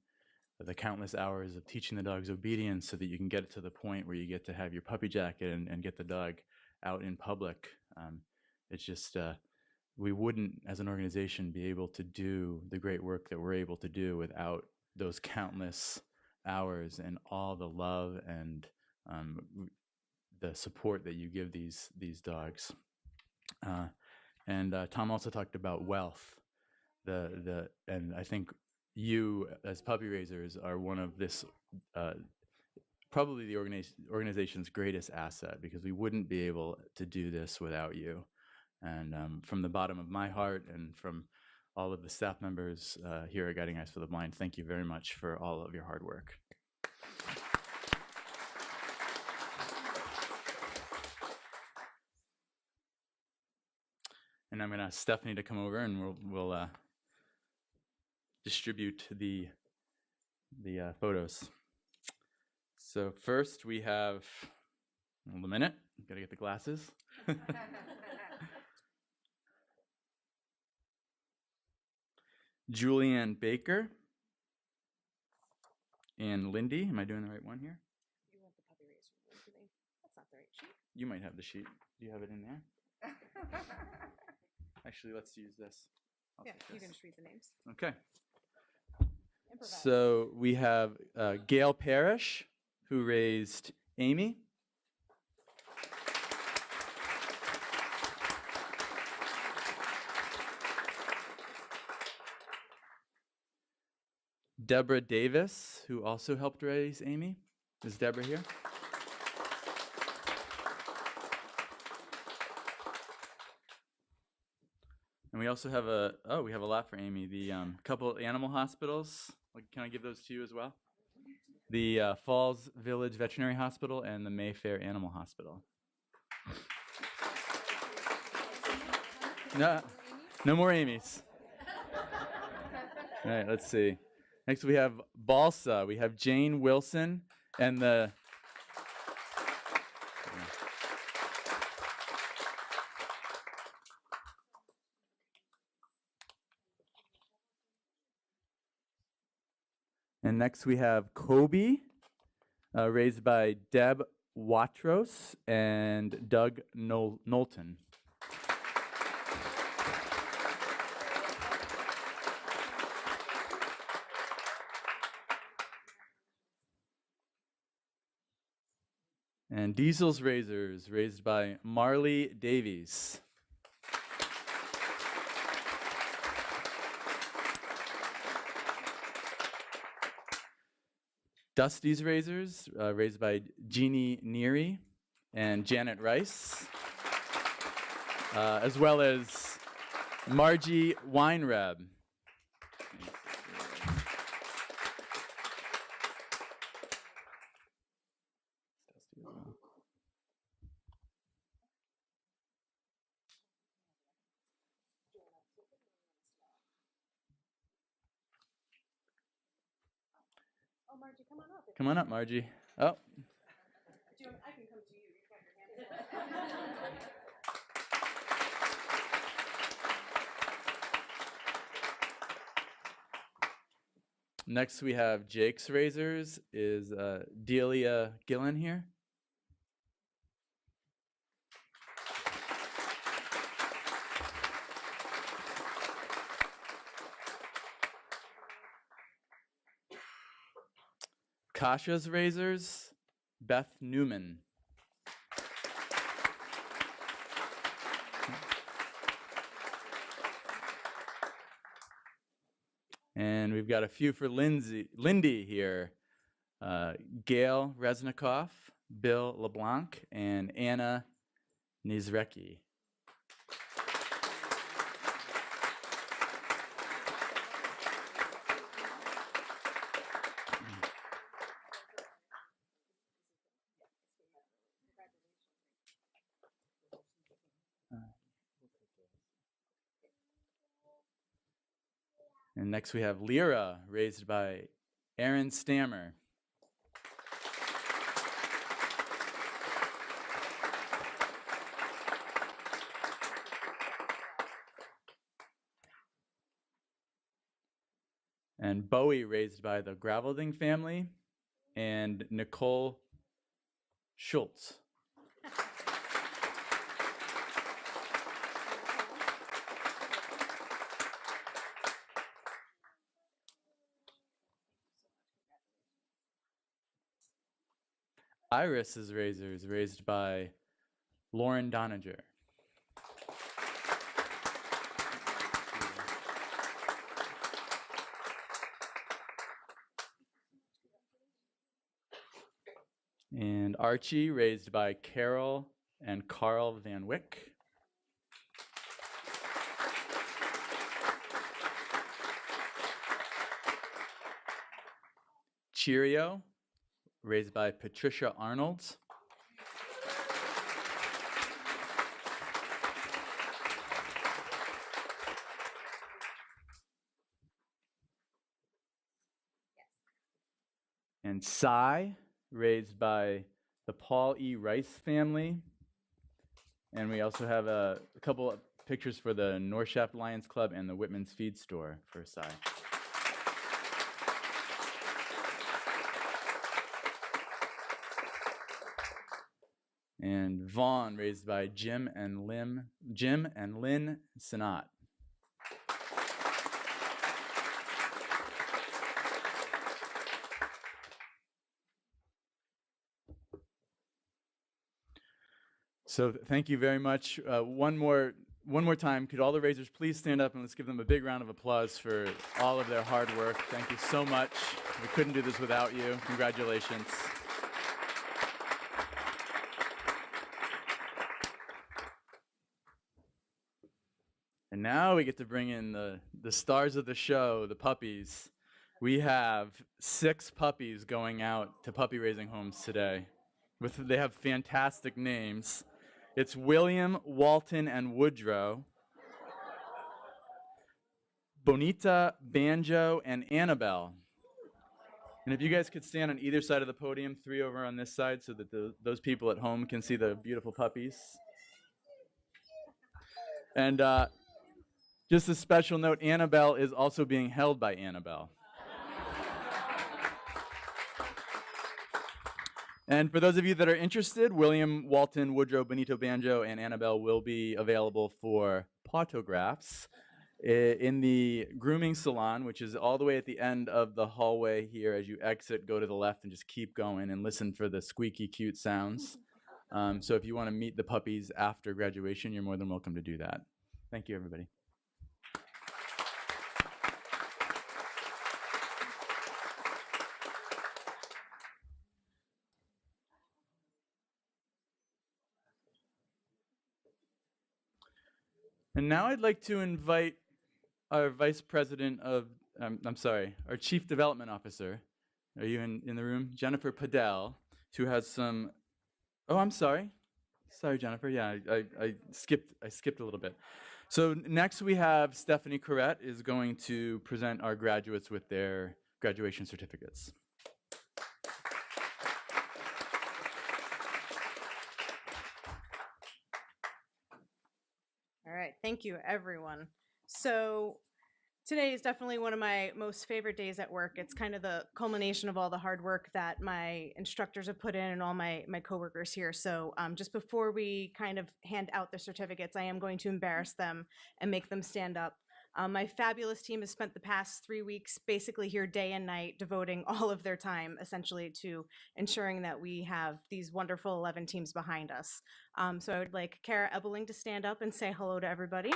the countless hours of teaching the dogs obedience so that you can get it to the point where you get to have your puppy jacket and get the dog out in public. It's just, we wouldn't, as an organization, be able to do the great work that we're able to do without those countless hours and all the love and the support that you give these dogs. And Tom also talked about wealth. And I think you, as puppy raisers, are one of this probably the organization's greatest asset, because we wouldn't be able to do this without you. And from the bottom of my heart and from all of the staff members here at Guiding Eyes for the Blind, thank you very much for all of your hard work. And I'm going to ask Stephanie to come over, and we'll distribute the photos. So first we have, hold a minute, got to get the glasses. Julianne Baker and Lindy. Am I doing the right one here? You want the puppy raiser? That's not the right sheet. You might have the sheet. Do you have it in there? Actually, let's use this. Yeah, you can just read the names. Okay. Improvise. So we have Gail Parrish, who raised Amy. Deborah Davis, who also helped raise Amy. Is Deborah here? And we also have we have a lot for Amy. The couple animal hospitals. Can I give those to you as well? The Falls Village Veterinary Hospital and the Mayfair Animal Hospital. No more Amy's. All right, let's see. Next we have Balsa. We have Jane Wilson and the... And next we have Kobe, raised by Deb Watros and Doug Knowlton. And Diesels Razors, raised by Marley Davies. Dusty's Razors, raised by Jeannie Neary and Janet Rice, as well as Margie Weinreb. Oh, Margie, come on up. Come on up, Margie. Oh, I can come to you. You've got your hand. next we have Jake's razors. Is Delia Gillen here? Kasha's razors, Beth Newman. And we've got a few for Lindy here. Gail Resnikoff, Bill LeBlanc, and Anna Nizrecki. And next we have Lyra, raised by Aaron Stammer. And Bowie, raised by the Gravelding family, and Nicole Schultz. Iris's razors, raised by Lauren Doninger. And Archie, raised by Carol and Carl Van Wyck. Cheerio, raised by Patricia Arnold. And Psy, raised by the Paul E. Rice family. And we also have a couple of pictures for the North Shaft Lions Club and the Whitman's Feed Store for Psy. And Vaughn, raised by Jim and Lynn Sinat. So thank you very much. One more time, could all the raisers please stand up and let's give them a big round of applause for all of their hard work. Thank you so much. We couldn't do this without you. Congratulations. And now we get to bring in the stars of the show, the puppies. We have 6 puppies going out to puppy raising homes today. They have fantastic names. It's William, Walton, and Woodrow, Bonita, Banjo, and Annabelle. And if you guys could stand on either side of the podium, 3 over on this side, so that those people at home can see the beautiful puppies. And just a special note, Annabelle is also being held by Annabelle. And for those of you that are interested, William, Walton, Woodrow, Benito, Banjo, and Annabelle will be available for autographs in the grooming salon, which is all the way at the end of the hallway here. As you exit, go to the left and just keep going and listen for the squeaky cute sounds. So if you want to meet the puppies after graduation, you're more than welcome to do that. Thank you, everybody. And now I'd like to invite our Vice President of, our Chief Development Officer. Are you in the room? Jennifer Padel, who has some, oh, I'm sorry. Sorry, Jennifer. Yeah, I skipped a little bit. So next we have Stephanie Corrette is going to present our graduates with their graduation certificates. right. Thank you, everyone. So today is definitely one of my most favorite days at work. It's kind of the culmination of all the hard work that my instructors have put in and all my coworkers here. So just before we kind of hand out the certificates, I am going to embarrass them and make them stand up. My fabulous team has spent the past 3 weeks basically here day and night, devoting all of their time essentially to ensuring that we have these wonderful 11 teams behind us. So I would like Cara Ebeling to stand up and say hello to everybody.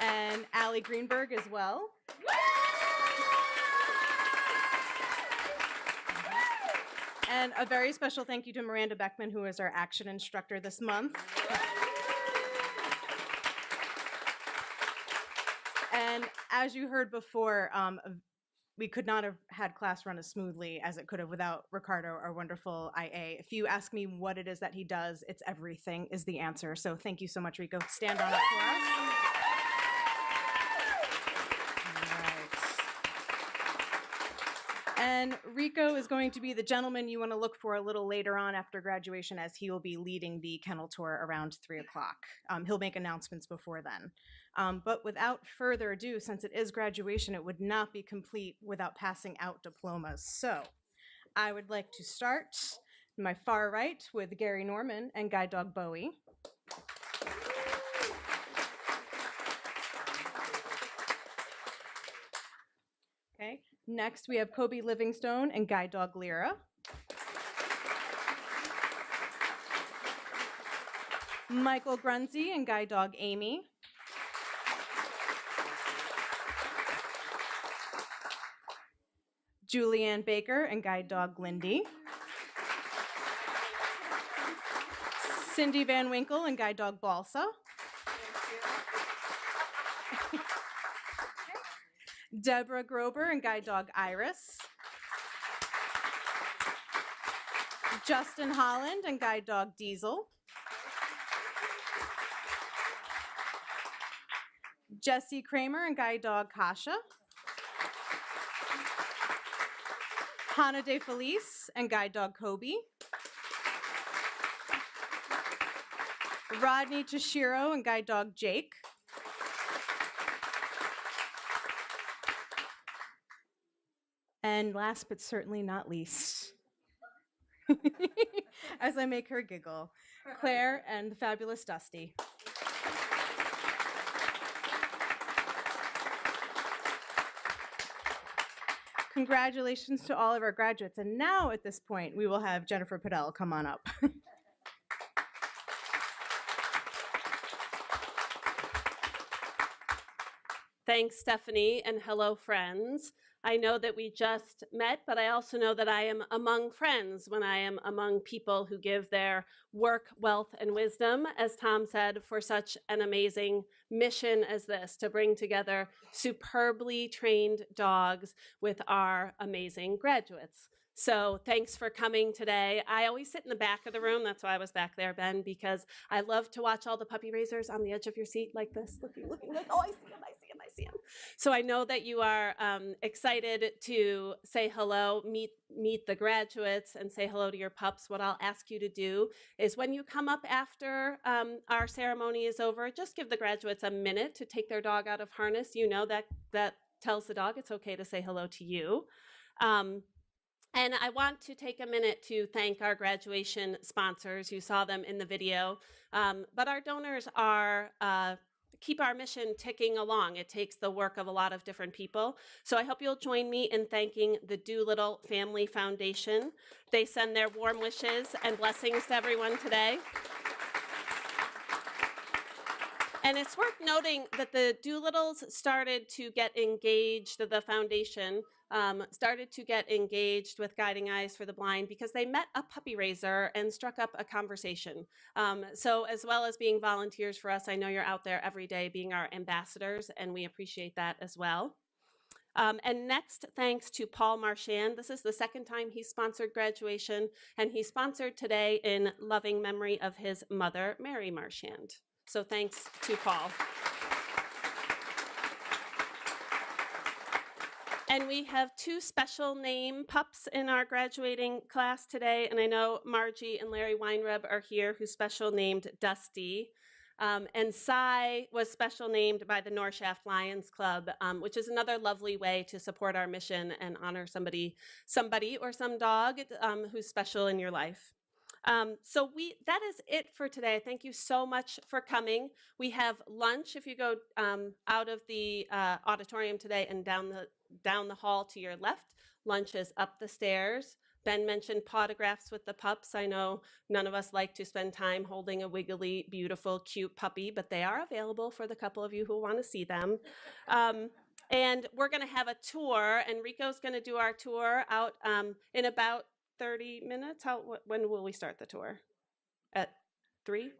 And Allie Greenberg as well. And a very special thank you to Miranda Beckman, who is our action instructor this month. And as you heard before, we could not have had class run as smoothly as it could have without Ricardo, our wonderful IA. If you ask me what it is that he does, it's everything is the answer. So thank you so much, Rico. Stand on up for us. And Rico is going to be the gentleman you want to look for a little later on after graduation, as he will be leading the kennel tour around 3 o'clock. He'll make announcements before then. But without further ado, since it is graduation, it would not be complete without passing out diplomas. So I would like to start my far right with Gary Norman and Guide Dog Bowie. Okay. Next, we have Kobe Livingstone and Guide Dog Lyra. Michael Grunzy and Guide Dog Amy. Julianne Baker and Guide Dog Lindy. Cindy Van Winkle and Guide Dog Balsa. Deborah Grober and Guide Dog Iris. Justin Holland and Guide Dog Diesel. Jesse Kramer and Guide Dog Kasha. Hannah De Felice and Guide Dog Kobe. Rodney Toshiro and Guide Dog Jake. And last but certainly not least, as I make her giggle, Claire and the fabulous Dusty. Congratulations to all of our graduates. And now at this point, we will have Jennifer Padell come on up. Thanks, Stephanie, and hello, friends. I know that we just met, but I also know that I am among friends when I am among people who give their work, wealth, and wisdom, as Tom said, for such an amazing mission as this, to bring together superbly trained dogs with our amazing graduates. So thanks for coming today. I always sit in the back of the room. That's why I was back there, Ben, because I love to watch all the puppy raisers on the edge of your seat like this, looking, like, oh, I see him, I see him, I see him. So I know that you are excited to say hello, meet the graduates, and say hello to your pups. What I'll ask you to do is when you come up after our ceremony is over, just give the graduates a minute to take their dog out of harness. You know that tells the dog it's okay to say hello to you. And I want to take a minute to thank our graduation sponsors. You saw them in the video, but our donors are keep our mission ticking along. It takes the work of a lot of different people. So I hope you'll join me in thanking the Doolittle Family Foundation. They send their warm wishes and blessings to everyone today. And it's worth noting that the Doolittles started to get engaged, the foundation started to get engaged with Guiding Eyes for the Blind because they met a puppy raiser and struck up a conversation. So as well as being volunteers for us, I know you're out there every day being our ambassadors, and we appreciate that as well. And next, thanks to Paul Marchand. This is the second time he sponsored graduation, and he sponsored today in loving memory of his mother, Mary Marchand. So thanks to Paul. And we have two special name pups in our graduating class today. And I know Margie and Larry Weinreb are here, who's special named Dusty. And Cy was special named by the Norshaft Lions Club, which is another lovely way to support our mission and honor somebody or some dog who's special in your life. So that is it for today. Thank you so much for coming. We have lunch if you go out of the auditorium today and down the hall to your left. Lunch is up the stairs. Ben mentioned podographs with the pups. I know none of us like to spend time holding a wiggly, beautiful, cute puppy, but they are available for the couple of you who want to see them. And we're going to have a tour, and Rico's going to do our tour out in about 30 minutes. When will we start the tour? At 3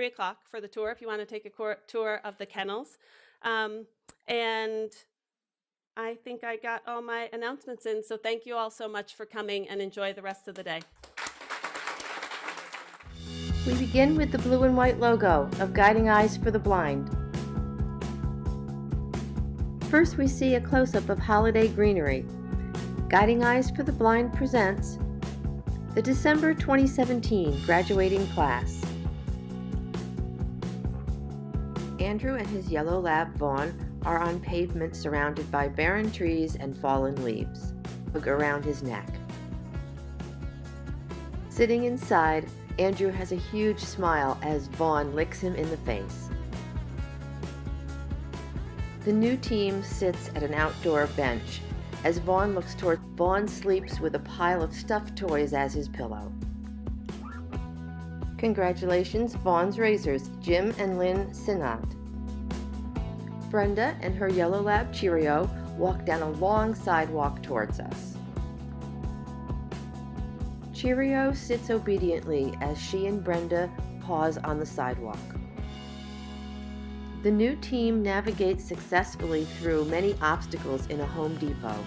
o'clock for the tour if you want to take a tour of the kennels. And I think I got all my announcements in, so thank you all so much for coming, and enjoy the rest of the day. We begin with the blue and white logo of Guiding Eyes for the Blind. First, we see a close-up of holiday greenery. Guiding Eyes for the Blind presents the December 2017 graduating class. Andrew and his yellow lab, Vaughn, are on pavement surrounded by barren trees and fallen leaves. Look around his neck. Sitting inside, Andrew has a huge smile as Vaughn licks him in the face. The new team sits at an outdoor bench. As Vaughn looks toward, Vaughn sleeps with a pile of stuffed toys as his pillow. Congratulations, Vaughn's Razors, Jim and Lynn Sinat. Brenda and her yellow lab Cheerio walk down a long sidewalk towards us. Cheerio sits obediently as she and Brenda pause on the sidewalk. The new team navigates successfully through many obstacles in a Home Depot.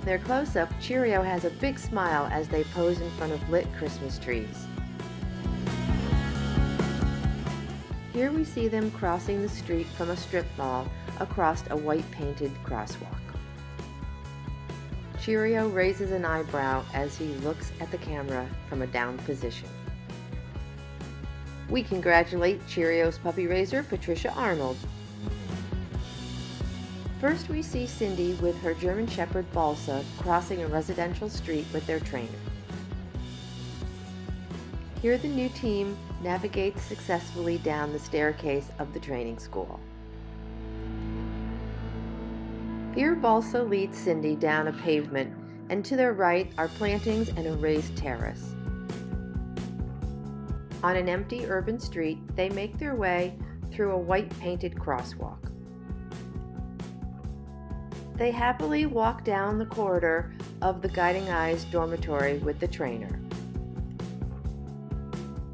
Their close-up, Cheerio has a big smile as they pose in front of lit Christmas trees. Here we see them crossing the street from a strip mall across a white-painted crosswalk. Cheerio raises an eyebrow as he looks at the camera from a down position. We congratulate Cheerio's puppy raiser, Patricia Arnold. First, we see Cindy with her German Shepherd Balsa crossing a residential street with their trainer. Here the new team navigates successfully down the staircase of the training school. Here Balsa leads Cindy down a pavement, and to their right are plantings and a raised terrace. On an empty urban street, they make their way through a white-painted crosswalk. They happily walk down the corridor of the Guiding Eyes dormitory with the trainer.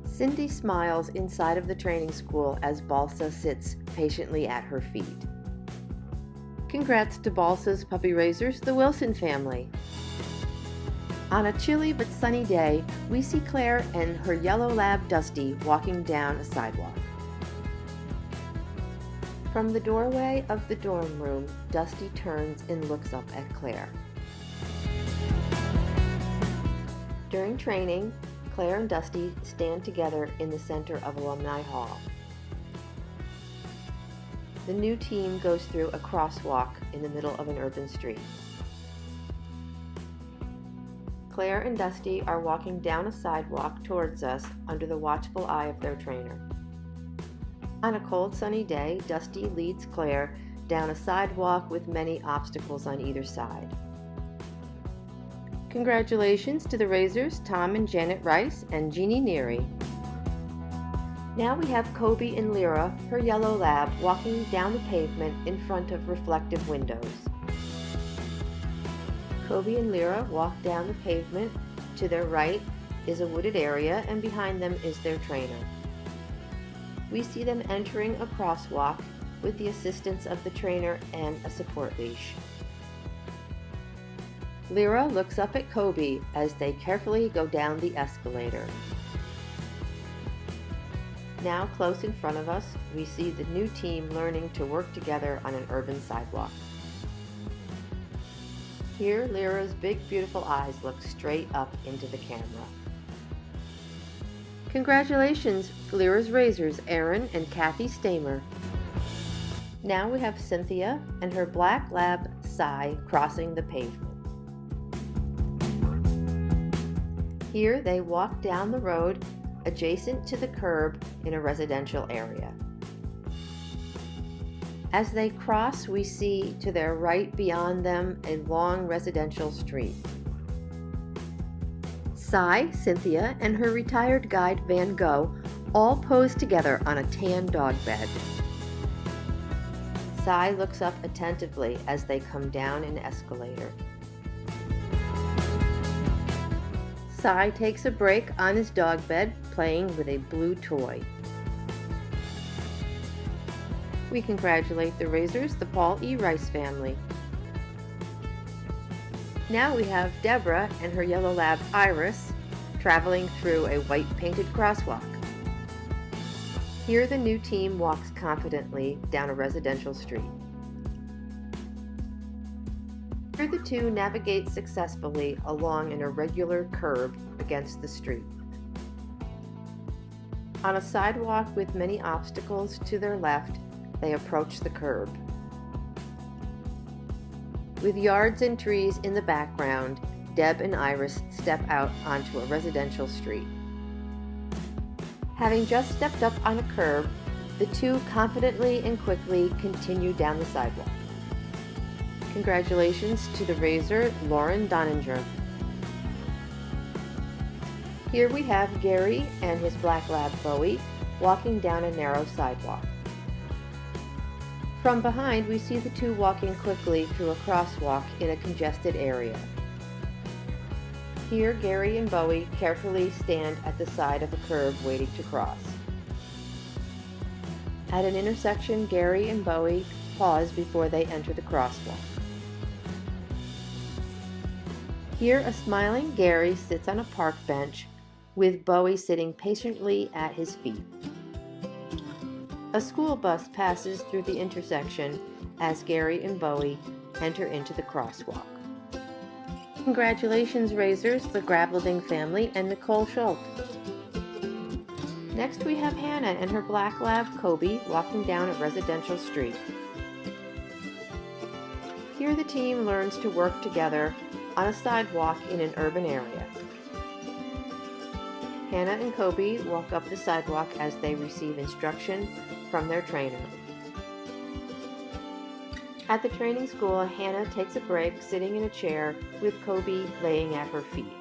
Cindy smiles inside of the training school as Balsa sits patiently at her feet. Congrats to Balsa's puppy raisers, the Wilson family. On a chilly but sunny day, we see Claire and her yellow lab Dusty walking down a sidewalk. From the doorway of the dorm room, Dusty turns and looks up at Claire. During training, Claire and Dusty stand together in the center of Alumni Hall. The new team goes through a crosswalk in the middle of an urban street. Claire and Dusty are walking down a sidewalk towards us under the watchful eye of their trainer. On a cold, sunny day, Dusty leads Claire down a sidewalk with many obstacles on either side. Congratulations to the Razors, Tom and Janet Rice, and Jeannie Neary. Now we have Kobe and Lyra, her yellow lab, walking down the pavement in front of reflective windows. Kobe and Lyra walk down the pavement. To their right is a wooded area, and behind them is their trainer. We see them entering a crosswalk with the assistance of the trainer and a support leash. Lyra looks up at Kobe as they carefully go down the escalator. Now close in front of us, we see the new team learning to work together on an urban sidewalk. Here, Lyra's big, beautiful eyes look straight up into the camera. Congratulations, Lyra's Razors, Erin and Kathy Stamer. Now we have Cynthia and her black lab, Cy, crossing the pavement. Here they walk down the road adjacent to the curb in a residential area. As they cross, we see to their right beyond them a long residential street. Cy, Cynthia, and her retired guide Van Gogh all pose together on a tan dog bed. Cy looks up attentively as they come down an escalator. Cy takes a break on his dog bed, playing with a blue toy. We congratulate the Razors, the Paul E. Rice family. Now we have Deborah and her yellow lab Iris traveling through a white painted crosswalk. Here the new team walks confidently down a residential street. Here the two navigate successfully along an irregular curb against the street. On a sidewalk with many obstacles to their left, they approach the curb. With yards and trees in the background, Deb and Iris step out onto a residential street. Having just stepped up on a curb, the two confidently and quickly continue down the sidewalk. Congratulations to the Razor, Lauren Doninger. Here we have Gary and his black lab Bowie walking down a narrow sidewalk. From behind, we see the two walking quickly through a crosswalk in a congested area. Here, Gary and Bowie carefully stand at the side of a curb waiting to cross. At an intersection, Gary and Bowie pause before they enter the crosswalk. Here, a smiling Gary sits on a park bench with Bowie sitting patiently at his feet. A school bus passes through the intersection as Gary and Bowie enter into the crosswalk. Congratulations, Razors, the Grableding family, and Nicole Schultz. Next we have Hannah and her black lab Kobe walking down a residential street. Here the team learns to work together on a sidewalk in an urban area. Hannah and Kobe walk up the sidewalk as they receive instruction from their trainer. At the training school, Hannah takes a break sitting in a chair with Kobe laying at her feet.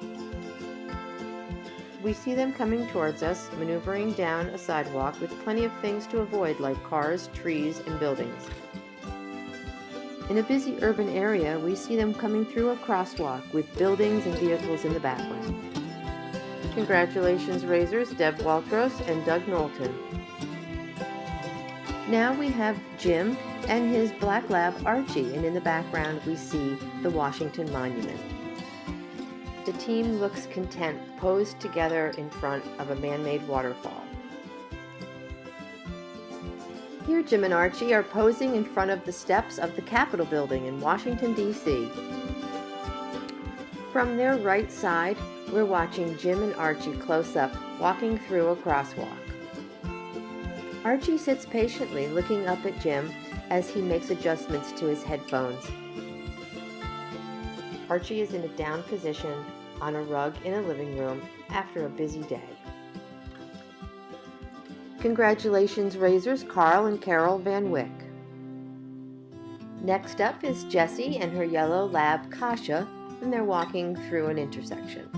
We see them coming towards us, maneuvering down a sidewalk with plenty of things to avoid like cars, trees, and buildings. In a busy urban area, we see them coming through a crosswalk with buildings and vehicles in the background. Congratulations, Razors, Deb Waltros and Doug Knowlton. Now we have Jim and his black lab Archie, and in the background we see the Washington Monument. The team looks content, posed together in front of a man-made waterfall. Here Jim and Archie are posing in front of the steps of the Capitol building in Washington, D.C. From their right side, we're watching Jim and Archie close up, walking through a crosswalk. Archie sits patiently looking up at Jim as he makes adjustments to his headphones. Archie is in a down position on a rug in a living room after a busy day. Congratulations, Razors, Carl and Carol Van Wyck. Next up is Jessie and her yellow lab Kasha, and they're walking through an intersection.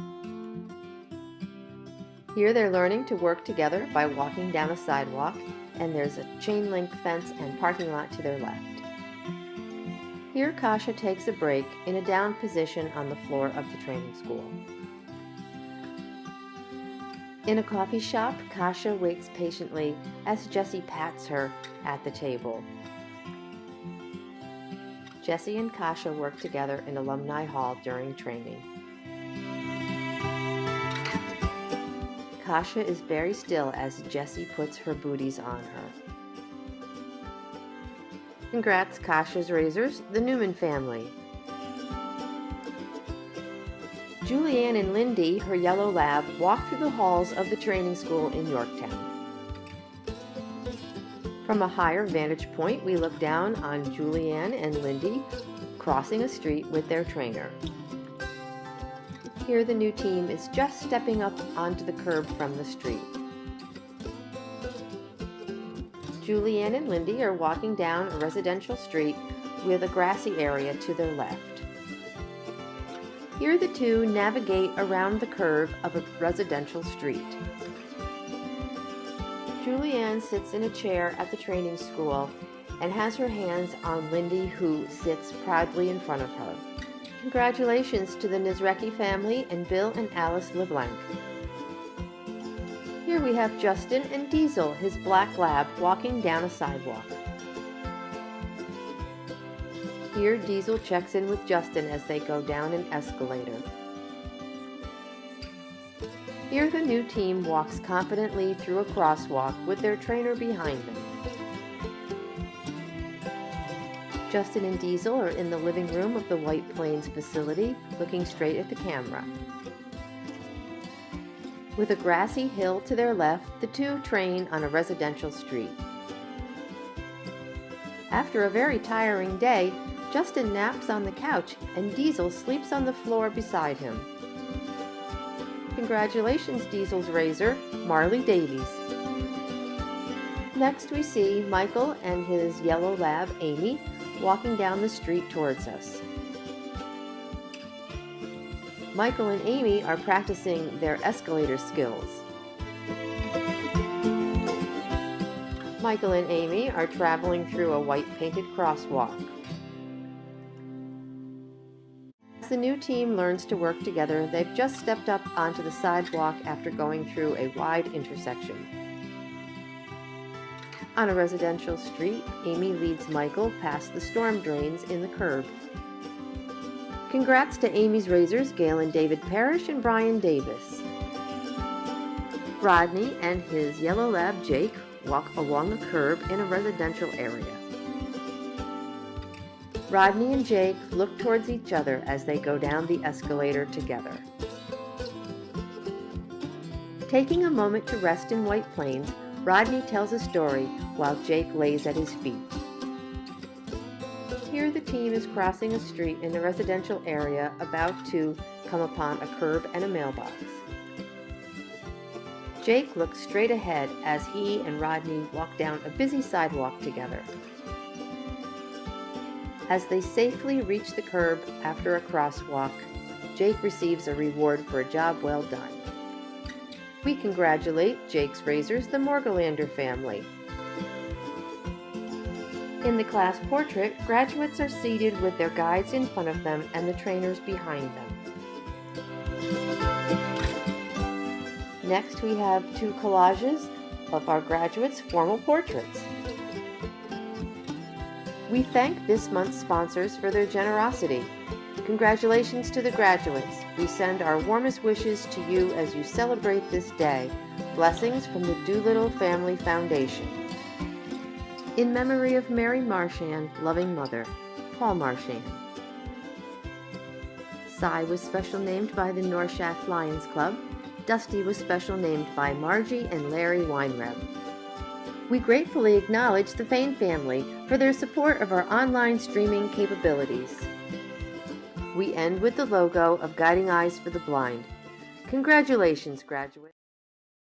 Here they're learning to work together by walking down a sidewalk, and there's a chain link fence and parking lot to their left. Here Kasha takes a break in a down position on the floor of the training school. In a coffee shop, Kasha waits patiently as Jessie pats her at the table. Jessie and Kasha work together in Alumni Hall during training. Kasha is very still as Jessie puts her booties on her. Congrats, Kasha's Razors, the Newman family. Julianne and Lindy, her yellow lab, walk through the halls of the training school in Yorktown. From a higher vantage point, we look down on Julianne and Lindy crossing a street with their trainer. Here the new team is just stepping up onto the curb from the street. Julianne and Lindy are walking down a residential street with a grassy area to their left. Here the two navigate around the curve of a residential street. Julianne sits in a chair at the training school and has her hands on Lindy, who sits proudly in front of her. Congratulations to the Nizrecki family and Bill and Alice LeBlanc. Here we have Justin and Diesel, his black lab, walking down a sidewalk. Here Diesel checks in with Justin as they go down an escalator. Here the new team walks confidently through a crosswalk with their trainer behind them. Justin and Diesel are in the living room of the White Plains facility, looking straight at the camera. With a grassy hill to their left, the two train on a residential street. After a very tiring day, Justin naps on the couch and Diesel sleeps on the floor beside him. Congratulations, Diesel's razor, Marley Davies. Next we see Michael and his yellow lab, Amy, walking down the street towards us. Michael and Amy are practicing their escalator skills. Michael and Amy are traveling through a white painted crosswalk. As the new team learns to work together, they've just stepped up onto the sidewalk after going through a wide intersection. On a residential street, Amy leads Michael past the storm drains in the curb. Congrats to Amy's razors, Gail and David Parrish and Brian Davis. Rodney and his yellow lab, Jake, walk along a curb in a residential area. Rodney and Jake look towards each other as they go down the escalator together. Taking a moment to rest in White Plains, Rodney tells a story while Jake lays at his feet. Here the team is crossing a street in a residential area about to come upon a curb and a mailbox. Jake looks straight ahead as he and Rodney walk down a busy sidewalk together. As they safely reach the curb after a crosswalk, Jake receives a reward for a job well done. We congratulate Jake's razors, the Morgelander family. In the class portrait, graduates are seated with their guides in front of them and the trainers behind them. Next, we have two collages of our graduates' formal portraits. We thank this month's sponsors for their generosity. Congratulations to the graduates. We send our warmest wishes to you as you celebrate this day. Blessings from the Doolittle Family Foundation. In memory of Mary Marchand, loving mother, Paul Marchand. Cy was special named by the North Shaft Lions Club. Dusty was special named by Margie and Larry Weinreb. We gratefully acknowledge the Fain family for their support of our online streaming capabilities. We end with the logo of Guiding Eyes for the Blind. Congratulations, graduates.